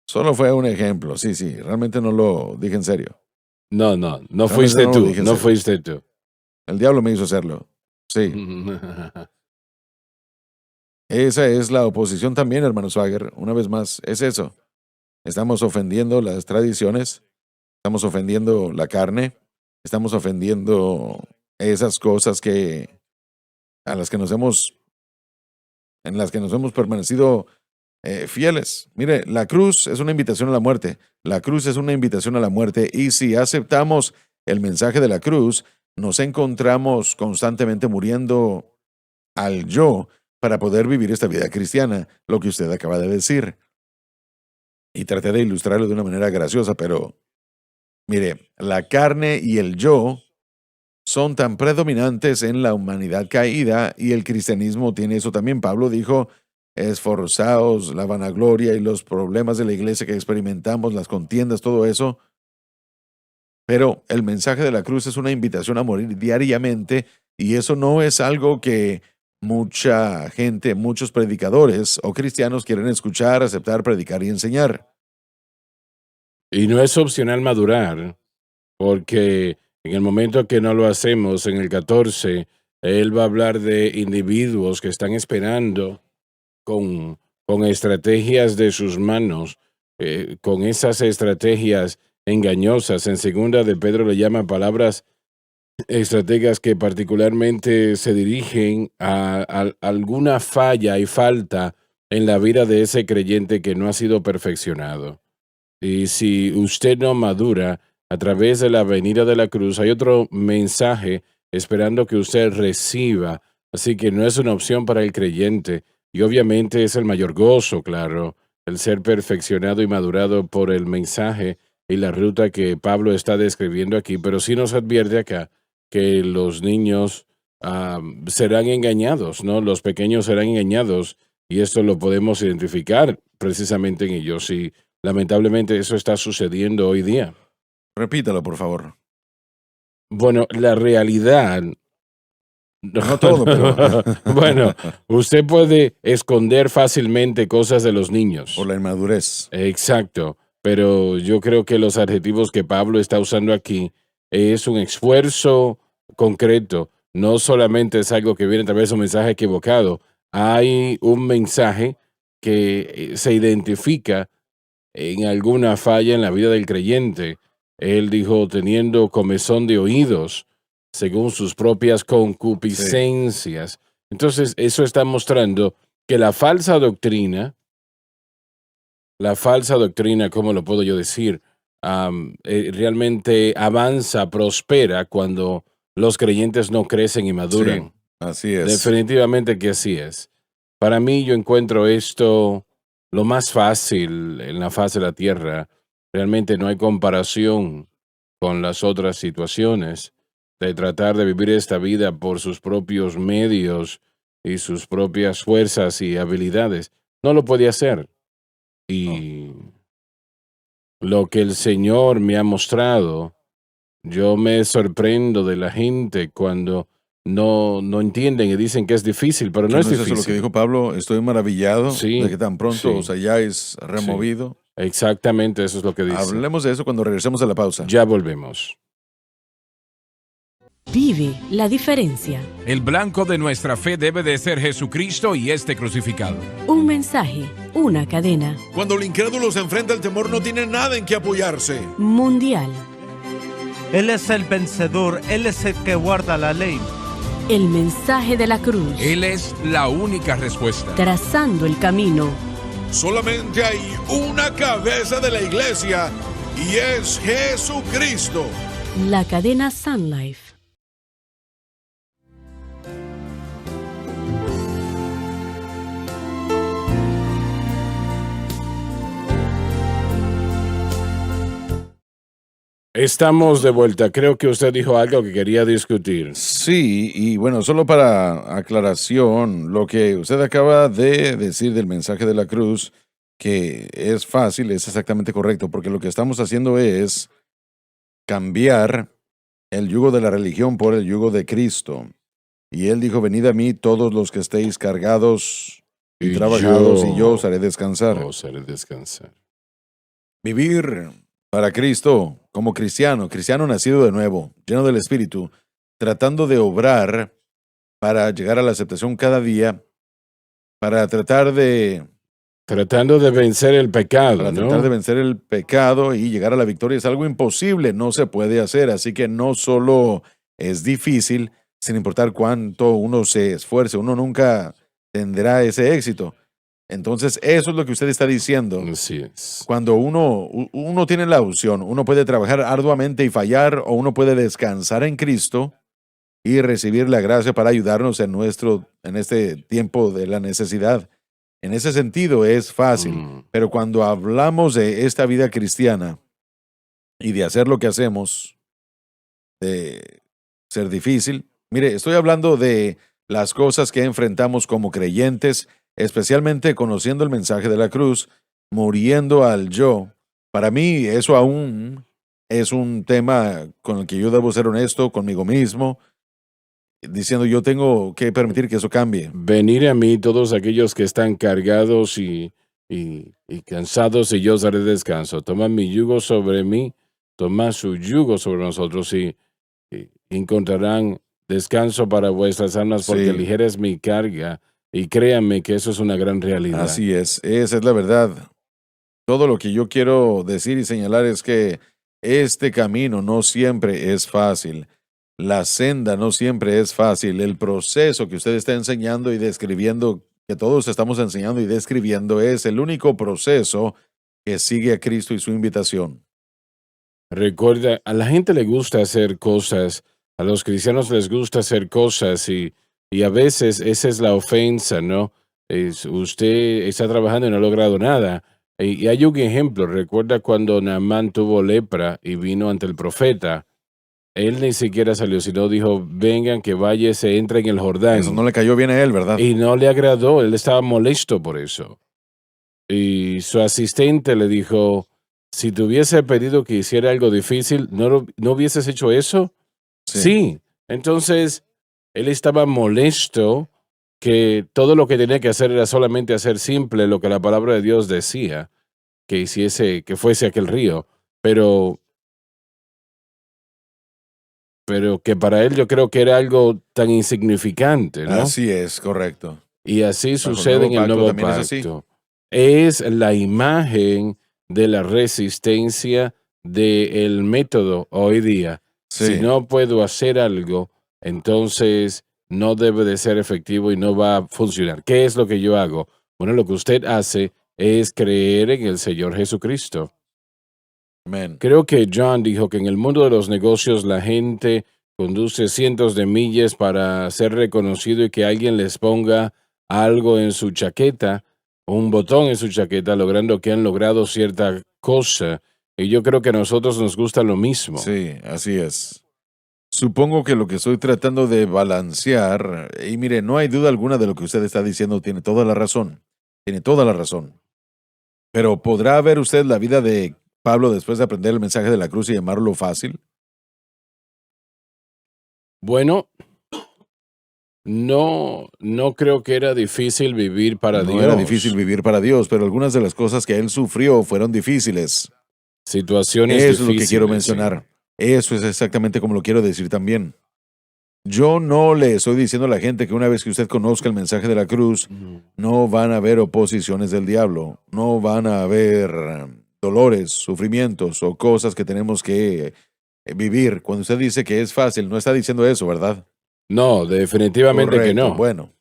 Solo fue un ejemplo. Sí, realmente no lo dije en serio. No Realmente fuiste no lo tú, dije en no serio. fuiste tú. El diablo me hizo hacerlo. Sí. Esa es la oposición también, hermano Swagger. Una vez más, es eso. Estamos ofendiendo las tradiciones, estamos ofendiendo la carne, estamos ofendiendo esas cosas en las que nos hemos permanecido fieles. Mire, la cruz es una invitación a la muerte. La cruz es una invitación a la muerte. Y si aceptamos el mensaje de la cruz, nos encontramos constantemente muriendo al yo para poder vivir esta vida cristiana, lo que usted acaba de decir. Y traté de ilustrarlo de una manera graciosa, pero mire, la carne y el yo son tan predominantes en la humanidad caída y el cristianismo tiene eso también. Pablo dijo, esforzaos, la vanagloria y los problemas de la iglesia que experimentamos, las contiendas, todo eso. Pero el mensaje de la cruz es una invitación a morir diariamente y eso no es algo que mucha gente, muchos predicadores o cristianos quieren escuchar, aceptar, predicar y enseñar. Y no es opcional madurar, porque en el momento que no lo hacemos, en el 14, él va a hablar de individuos que están esperando con estrategias de sus manos, con esas estrategias engañosas. En segunda de Pedro le llama palabras estrategas que particularmente se dirigen a alguna falla y falta en la vida de ese creyente que no ha sido perfeccionado. Y si usted no madura a través de la venida de la cruz, hay otro mensaje esperando que usted reciba. Así que no es una opción para el creyente. Y obviamente es el mayor gozo, claro, el ser perfeccionado y madurado por el mensaje y la ruta que Pablo está describiendo aquí. Pero sí nos advierte acá que los niños serán engañados, ¿no? Los pequeños serán engañados y esto lo podemos identificar precisamente en ellos. Y lamentablemente eso está sucediendo hoy día. Repítalo, por favor. Bueno, la realidad... No todo, pero... Bueno, usted puede esconder fácilmente cosas de los niños. Por la inmadurez. Exacto, pero yo creo que los adjetivos que Pablo está usando aquí es un esfuerzo concreto. No solamente es algo que viene a través de un mensaje equivocado. Hay un mensaje que se identifica en alguna falla en la vida del creyente. Él dijo, teniendo comezón de oídos, según sus propias concupiscencias. Entonces, eso está mostrando que la falsa doctrina, ¿cómo lo puedo yo decir? Realmente avanza, prospera cuando los creyentes no crecen y maduran. Sí, así es. Definitivamente que así es. Para mí yo encuentro esto lo más fácil en la faz de la tierra. Realmente no hay comparación con las otras situaciones de tratar de vivir esta vida por sus propios medios y sus propias fuerzas y habilidades. No lo puede hacer. Y lo que el Señor me ha mostrado, yo me sorprendo de la gente cuando no entienden y dicen que es difícil, pero ¿Que no no es es eso lo que difícil. dijo Pablo? Estoy maravillado Sí, de que tan pronto sí, os hayáis removido. exactamente eso es lo que dice. Hablemos de eso cuando regresemos a la pausa. Ya volvemos. Vive la diferencia. El blanco de nuestra fe debe de ser Jesucristo y este crucificado. Un mensaje, una cadena Cuando el incrédulo se enfrenta al temor, no tiene nada en que apoyarse. mundial. Él es el vencedor, Él es el que guarda la ley. El mensaje de la cruz. Él es la única respuesta. Trazando el camino. Solamente hay una cabeza de la iglesia y es Jesucristo. La cadena Sun Life. Estamos de vuelta. Creo que usted dijo algo que quería discutir. Sí, y bueno, solo para aclaración, lo que usted acaba de decir del mensaje de la cruz, que es fácil, es exactamente correcto, porque lo que estamos haciendo es cambiar el yugo de la religión por el yugo de Cristo. Y él dijo, venid a mí todos los que estéis cargados y Y trabajados, y yo yo os haré descansar. os haré descansar. Vivir para Cristo como cristiano, cristiano nacido de nuevo, lleno del Espíritu, tratando de obrar para llegar a la aceptación cada día, para tratar de, Tratando de vencer el pecado, para ¿no? tratar de vencer el pecado y llegar a la victoria es algo imposible, no se puede hacer. Así que no solo es difícil, sin importar cuánto uno se esfuerce, uno nunca tendrá ese éxito. Entonces, eso es lo que usted está diciendo. Así es. Cuando uno tiene la opción, uno puede trabajar arduamente y fallar, o uno puede descansar en Cristo y recibir la gracia para ayudarnos en este tiempo de la necesidad. En ese sentido es fácil, pero cuando hablamos de esta vida cristiana y de hacer lo que hacemos, de ser difícil, mire, estoy hablando de las cosas que enfrentamos como creyentes, especialmente conociendo el mensaje de la cruz, muriendo al yo. Para mí eso aún es un tema con el que yo debo ser honesto conmigo mismo, diciendo yo tengo que permitir que eso cambie. Venir a mí todos aquellos que están cargados y cansados, y yo os haré descanso. Tomad mi yugo sobre mí, tomad su yugo sobre nosotros y encontrarán descanso para vuestras almas, porque Sí. ligera es mi carga. Y créanme que eso es una gran realidad. Así es, esa es la verdad. Todo lo que yo quiero decir y señalar es que este camino no siempre es fácil. La senda no siempre es fácil. El proceso que usted está enseñando y describiendo, que todos estamos enseñando y describiendo, es el único proceso que sigue a Cristo y su invitación. Recuerda, a la gente le gusta hacer cosas, a los cristianos les gusta hacer cosas y a veces esa es la ofensa, ¿no? Usted está trabajando y no ha logrado nada. Y hay un ejemplo, recuerda cuando Naamán tuvo lepra y vino ante el profeta. Él ni siquiera salió, sino dijo, vengan, que vaya, se entra en el Jordán. Eso no le cayó bien a él, ¿verdad? Y no le agradó, él estaba molesto por eso. Y su asistente le dijo, si te hubiese pedido que hiciera algo difícil, ¿no hubieses hecho eso? Sí. Entonces, él estaba molesto que todo lo que tenía que hacer era solamente hacer simple lo que la palabra de Dios decía, que hiciese, que fuese aquel río. Pero que para él yo creo que era algo tan insignificante, ¿no? Así es, correcto. Y así Bajo el sucede en nuevo el pacto nuevo también es así. pacto. Es la imagen de la resistencia del método hoy día. Sí. Si no puedo hacer algo, entonces no debe de ser efectivo y no va a funcionar. ¿Qué es lo que yo hago? Bueno, lo que usted hace es creer en el Señor Jesucristo. Amén. Creo que John dijo que en el mundo de los negocios la gente conduce cientos de millas para ser reconocido y que alguien les ponga algo en su chaqueta, un botón en su chaqueta, logrando que han logrado cierta cosa. Y yo creo que a nosotros nos gusta lo mismo. Sí, así es. Supongo que lo que estoy tratando de balancear, y mire, no hay duda alguna de lo que usted está diciendo, tiene toda la razón. Tiene toda la razón. Pero ¿podrá ver usted la vida de Pablo después de aprender el mensaje de la cruz y llamarlo fácil? Bueno, no creo que era difícil vivir para No Dios. era difícil vivir para Dios, pero algunas de las cosas que él sufrió fueron difíciles. Situaciones Eso es lo que difíciles, quiero sí. mencionar. Eso es exactamente como lo quiero decir también. Yo no le estoy diciendo a la gente que una vez que usted conozca el mensaje de la cruz, no van a haber oposiciones del diablo, no van a haber dolores, sufrimientos o cosas que tenemos que vivir. Cuando usted dice que es fácil, no está diciendo eso, ¿verdad? No, definitivamente que Correcto. no. Bueno,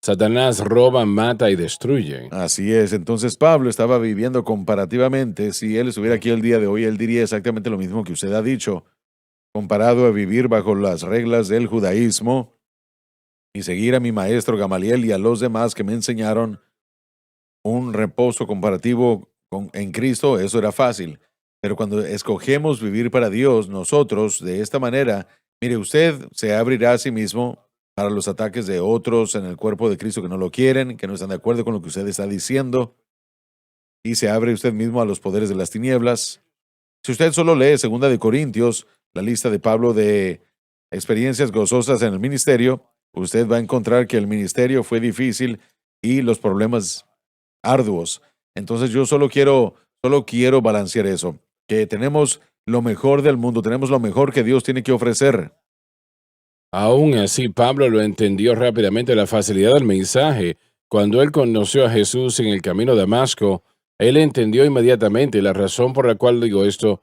Satanás roba, mata y destruye. así es. Entonces Pablo estaba viviendo comparativamente. Si él estuviera aquí el día de hoy, él diría exactamente lo mismo que usted ha dicho. Comparado a vivir bajo las reglas del judaísmo y seguir a mi maestro Gamaliel y a los demás que me enseñaron un reposo comparativo en Cristo, eso era fácil. Pero cuando escogemos vivir para Dios, nosotros, de esta manera, mire, usted se abrirá a sí mismo para los ataques de otros en el cuerpo de Cristo que no lo quieren, que no están de acuerdo con lo que usted está diciendo, y se abre usted mismo a los poderes de las tinieblas. Si usted solo lee 2 de Corintios, la lista de Pablo de experiencias gozosas en el ministerio, usted va a encontrar que el ministerio fue difícil y los problemas arduos. Entonces yo solo quiero balancear eso, que tenemos lo mejor del mundo, tenemos lo mejor que Dios tiene que ofrecer. Aún así, Pablo lo entendió rápidamente, la facilidad del mensaje. Cuando él conoció a Jesús en el camino a Damasco, él entendió inmediatamente la razón por la cual digo esto,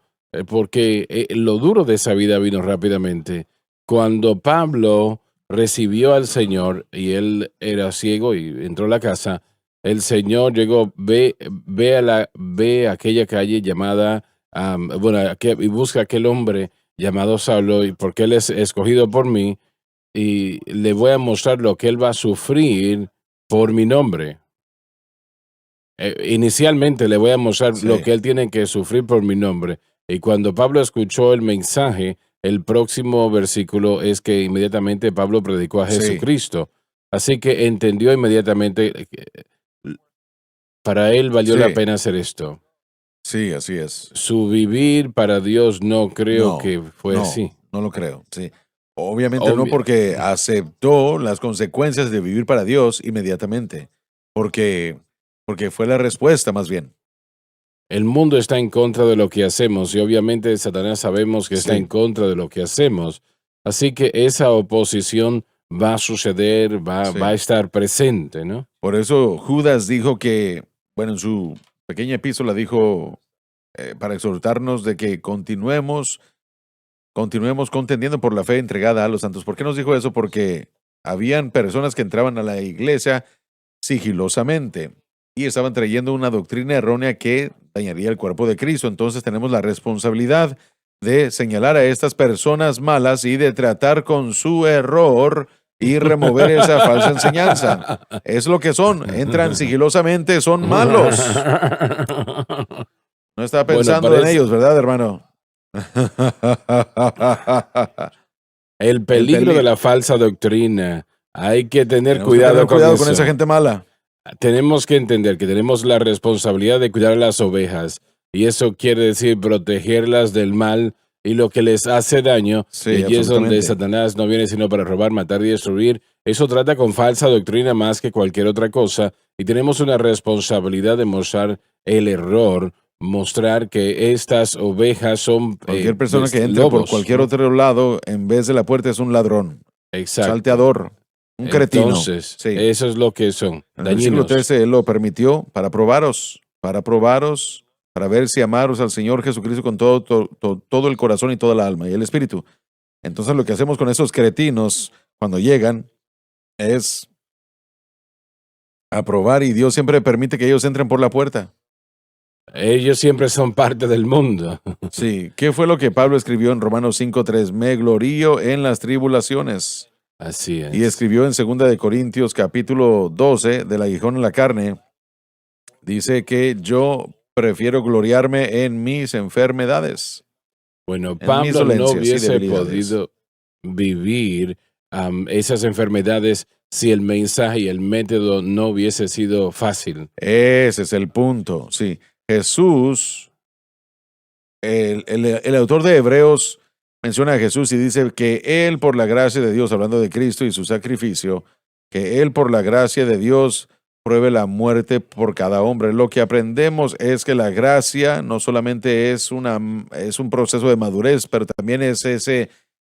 porque lo duro de esa vida vino rápidamente. Cuando Pablo recibió al Señor y él era ciego y entró a la casa, el Señor llegó, ve aquella calle llamada, y busca a aquel hombre llamado Saulo, y porque él es escogido por mí, y le voy a mostrar lo que él va a sufrir por mi nombre. Inicialmente le voy a mostrar Sí. lo que él tiene que sufrir por mi nombre. Y cuando Pablo escuchó el mensaje, el próximo versículo es que inmediatamente Pablo predicó a Sí. Jesucristo. Así que entendió inmediatamente que para él valió Sí. la pena hacer esto. Sí, así es. Su vivir para Dios no creo No, que fue no, así. no lo creo, sí. Obviamente no Obvio. porque aceptó las consecuencias de vivir para Dios inmediatamente, porque fue la respuesta más bien. El mundo está en contra de lo que hacemos y obviamente Satanás sabemos que está Sí. en contra de lo que hacemos. Así que esa oposición va a suceder, Sí. va a estar presente, ¿no? Por eso Judas dijo que, bueno, en su pequeña epístola dijo para exhortarnos de que continuemos contendiendo por la fe entregada a los santos. ¿Por qué nos dijo eso? Porque habían personas que entraban a la iglesia sigilosamente y estaban trayendo una doctrina errónea que dañaría el cuerpo de Cristo. Entonces tenemos la responsabilidad de señalar a estas personas malas y de tratar con su error y remover esa falsa enseñanza. Es lo que son. Entran sigilosamente, son malos. No estaba Bueno, pensando en parece- ellos, ¿verdad, hermano? El peligro peligro. de la falsa doctrina. Hay que tener Tenemos que cuidado, tener cuidado con eso. esa gente mala. Tenemos que entender que tenemos la responsabilidad de cuidar a las ovejas y eso quiere decir protegerlas del mal y lo que les hace daño. Sí, y allí es donde absolutamente. Satanás no viene sino para robar, matar y destruir. Eso trata con falsa doctrina más que cualquier otra cosa y tenemos una responsabilidad de mostrar el error, mostrar que estas ovejas son Cualquier persona que entre por lobos, cualquier ¿no? otro lado, en vez de la puerta, es un ladrón, Exacto. salteador, un cretino. Entonces, Sí. eso es lo que son, En el versículo dañinos. 13, Él lo permitió para probaros, para ver si amaros al Señor Jesucristo con todo el corazón y toda la alma y el espíritu. Entonces lo que hacemos con esos cretinos cuando llegan es aprobar y Dios siempre permite que ellos entren por la puerta. Ellos siempre son parte del mundo. Sí, ¿qué fue lo que Pablo escribió en Romanos 5:3? Me glorío en las tribulaciones. Así es. Y escribió en 2 de Corintios capítulo 12 del aguijón en la carne, dice que yo prefiero gloriarme en mis enfermedades, Bueno, en mis Pablo no dolencias y hubiese debilidades. podido vivir esas enfermedades si el mensaje y el método no hubiese sido fácil. Ese es el punto, sí. Jesús, el autor de Hebreos menciona a Jesús y dice que Él por la gracia de Dios, hablando de Cristo y su sacrificio, que Él por la gracia de Dios pruebe la muerte por cada hombre. Lo que aprendemos es que la gracia no solamente es un proceso de madurez, pero también es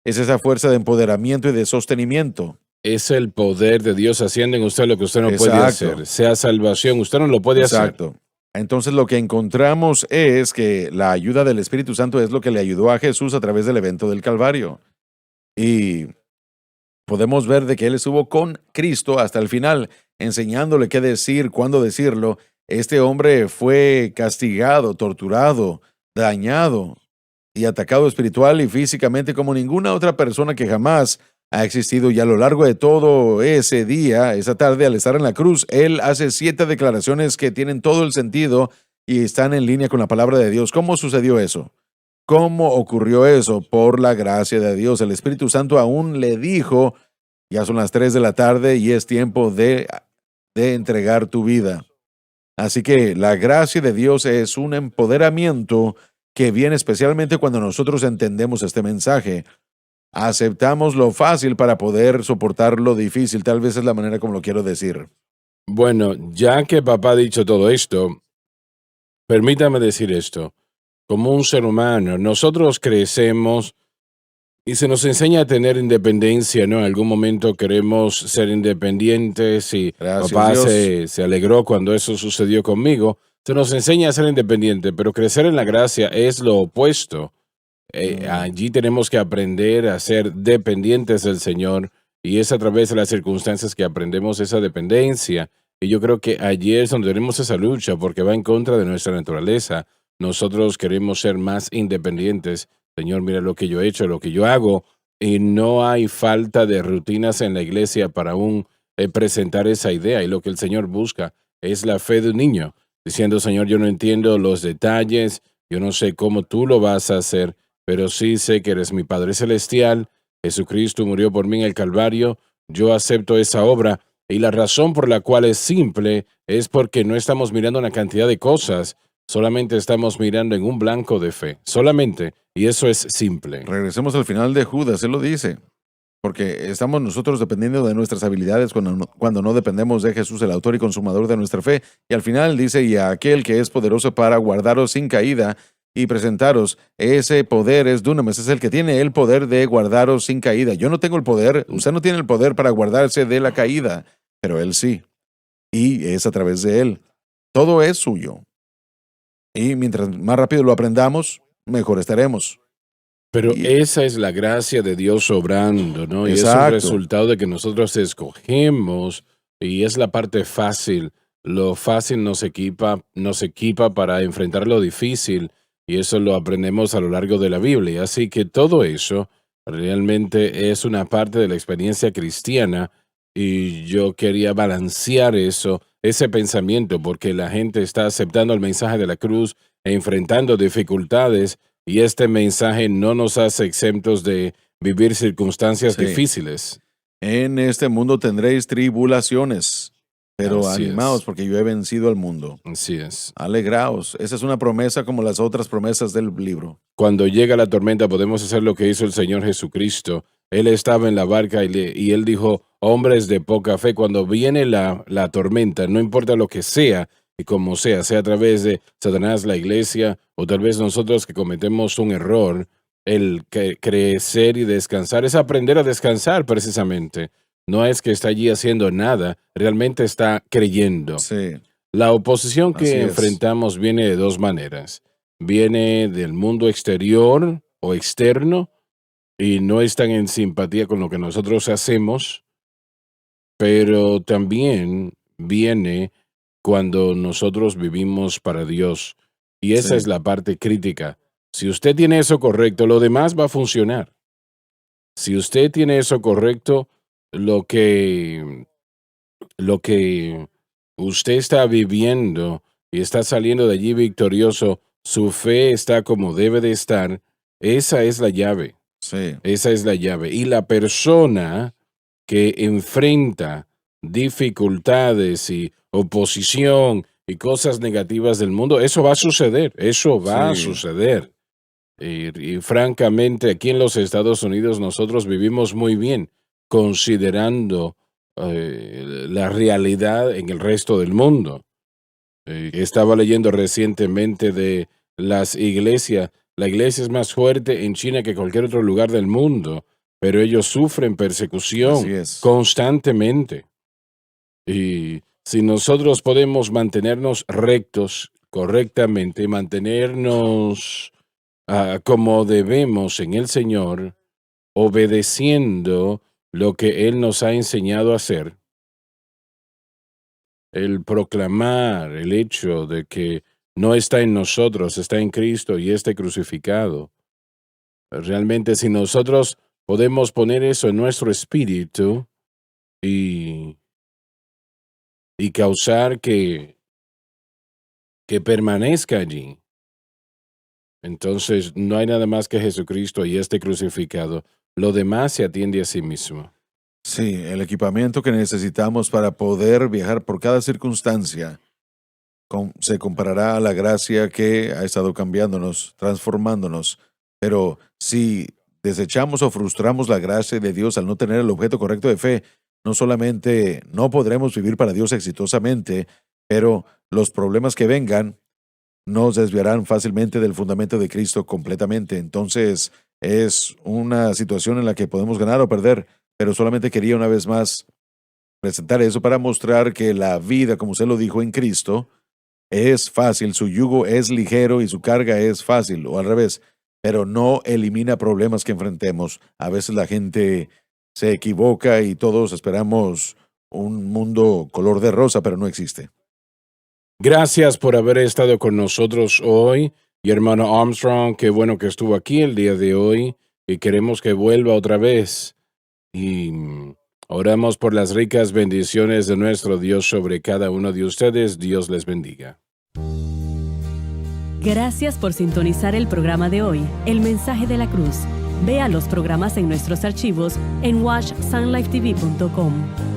esa fuerza de empoderamiento y de sostenimiento. Es el poder de Dios haciendo en usted lo que usted no puede Exacto. hacer. Sea salvación, usted no lo puede hacer. Exacto. Entonces lo que encontramos es que la ayuda del Espíritu Santo es lo que le ayudó a Jesús a través del evento del Calvario. Y podemos ver de que Él estuvo con Cristo hasta el final, enseñándole qué decir, cuándo decirlo. Este hombre fue castigado, torturado, dañado y atacado espiritual y físicamente como ninguna otra persona que jamás ha existido. Y a lo largo de todo ese día, esa tarde, al estar en la cruz, Él hace 7 declaraciones que tienen todo el sentido y están en línea con la palabra de Dios. ¿Cómo sucedió eso? ¿Cómo ocurrió eso? Por la gracia de Dios. El Espíritu Santo aún le dijo, ya son las 3 de la tarde y es tiempo de entregar tu vida. Así que la gracia de Dios es un empoderamiento que viene especialmente cuando nosotros entendemos este mensaje. Aceptamos lo fácil para poder soportar lo difícil. Tal vez es la manera como lo quiero decir. Bueno, ya que papá ha dicho todo esto, permítame decir esto. Como un ser humano, nosotros crecemos y se nos enseña a tener independencia, ¿no? En algún momento queremos ser independientes y Gracias, papá Dios. se alegró cuando eso sucedió conmigo. Se nos enseña a ser independiente, pero crecer en la gracia es lo opuesto. Allí tenemos que aprender a ser dependientes del Señor y es a través de las circunstancias que aprendemos esa dependencia. Y yo creo que allí es donde tenemos esa lucha porque va en contra de nuestra naturaleza. Nosotros queremos ser más independientes. Señor, mira lo que yo he hecho, lo que yo hago. Y no hay falta de rutinas en la iglesia para aún presentar esa idea. Y lo que el Señor busca es la fe de un niño, diciendo, Señor, yo no entiendo los detalles, yo no sé cómo tú lo vas a hacer, pero sí sé que eres mi Padre Celestial, Jesucristo murió por mí en el Calvario, yo acepto esa obra, y la razón por la cual es simple es porque no estamos mirando una cantidad de cosas, solamente estamos mirando en un blanco de fe, solamente, y eso es simple. Regresemos al final de Judas, Él lo dice. Porque estamos nosotros dependiendo de nuestras habilidades cuando no dependemos de Jesús, el autor y consumador de nuestra fe. Y al final dice, y a aquel que es poderoso para guardaros sin caída y presentaros, ese poder es dunamis, es el que tiene el poder de guardaros sin caída. Yo no tengo el poder, usted no tiene el poder para guardarse de la caída, pero Él sí. Y es a través de Él. Todo es suyo. Y mientras más rápido lo aprendamos, mejor estaremos. Pero Y- esa es la gracia de Dios obrando, ¿no? Y es un Exacto. resultado de que nosotros escogemos y es la parte fácil. Lo fácil nos equipa para enfrentar lo difícil y eso lo aprendemos a lo largo de la Biblia. Así que todo eso realmente es una parte de la experiencia cristiana y yo quería balancear eso, ese pensamiento, porque la gente está aceptando el mensaje de la cruz e enfrentando dificultades. Y este mensaje no nos hace exentos de vivir circunstancias Sí. difíciles. En este mundo tendréis tribulaciones, pero Así animaos es. porque yo he vencido al mundo. Así es. Alegraos. Esa es una promesa como las otras promesas del libro. Cuando llega la tormenta podemos hacer lo que hizo el Señor Jesucristo. Él estaba en la barca y él dijo, hombres de poca fe, cuando viene la tormenta, no importa lo que sea, y como sea a través de Satanás, la iglesia, o tal vez nosotros que cometemos un error, el crecer y descansar es aprender a descansar precisamente. No es que está allí haciendo nada, realmente está creyendo. Sí, La oposición Así que es. enfrentamos viene de dos maneras. Viene del mundo exterior o externo y no están en simpatía con lo que nosotros hacemos, pero también viene cuando nosotros vivimos para Dios. Y esa Sí. es la parte crítica. Si usted tiene eso correcto, lo demás va a funcionar. Si usted tiene eso correcto, lo que usted está viviendo y está saliendo de allí victorioso, su fe está como debe de estar, esa es la llave. Sí, Esa es la llave. Y la persona que enfrenta dificultades y oposición y cosas negativas del mundo, eso va a suceder, eso va a Sí. suceder. Y francamente, aquí en los Estados Unidos nosotros vivimos muy bien, considerando la realidad en el resto del mundo. Estaba leyendo recientemente de las iglesias. La iglesia es más fuerte en China que cualquier otro lugar del mundo, pero ellos sufren así persecución es. constantemente. Y si nosotros podemos mantenernos rectos correctamente, mantenernos como debemos en el Señor, obedeciendo lo que Él nos ha enseñado a hacer, el proclamar el hecho de que no está en nosotros, está en Cristo y este crucificado. Realmente, si nosotros podemos poner eso en nuestro espíritu y causar que permanezca allí, entonces no hay nada más que Jesucristo y este crucificado. Lo demás se atiende a sí mismo. Sí, el equipamiento que necesitamos para poder viajar por cada circunstancia se comparará a la gracia que ha estado cambiándonos, transformándonos. Pero si desechamos o frustramos la gracia de Dios al no tener el objeto correcto de fe, no solamente no podremos vivir para Dios exitosamente, pero los problemas que vengan nos desviarán fácilmente del fundamento de Cristo completamente. Entonces, es una situación en la que podemos ganar o perder, pero solamente quería una vez más presentar eso para mostrar que la vida, como usted lo dijo, en Cristo es fácil, su yugo es ligero y su carga es fácil, o al revés, pero no elimina problemas que enfrentemos. A veces la gente se equivoca y todos esperamos un mundo color de rosa, pero no existe. Gracias por haber estado con nosotros hoy. Y hermano Armstrong, qué bueno que estuvo aquí el día de hoy y queremos que vuelva otra vez. Y oramos por las ricas bendiciones de nuestro Dios sobre cada uno de ustedes. Dios les bendiga. Gracias por sintonizar el programa de hoy, El Mensaje de la Cruz. Vea los programas en nuestros archivos en watchsunlifetv.com.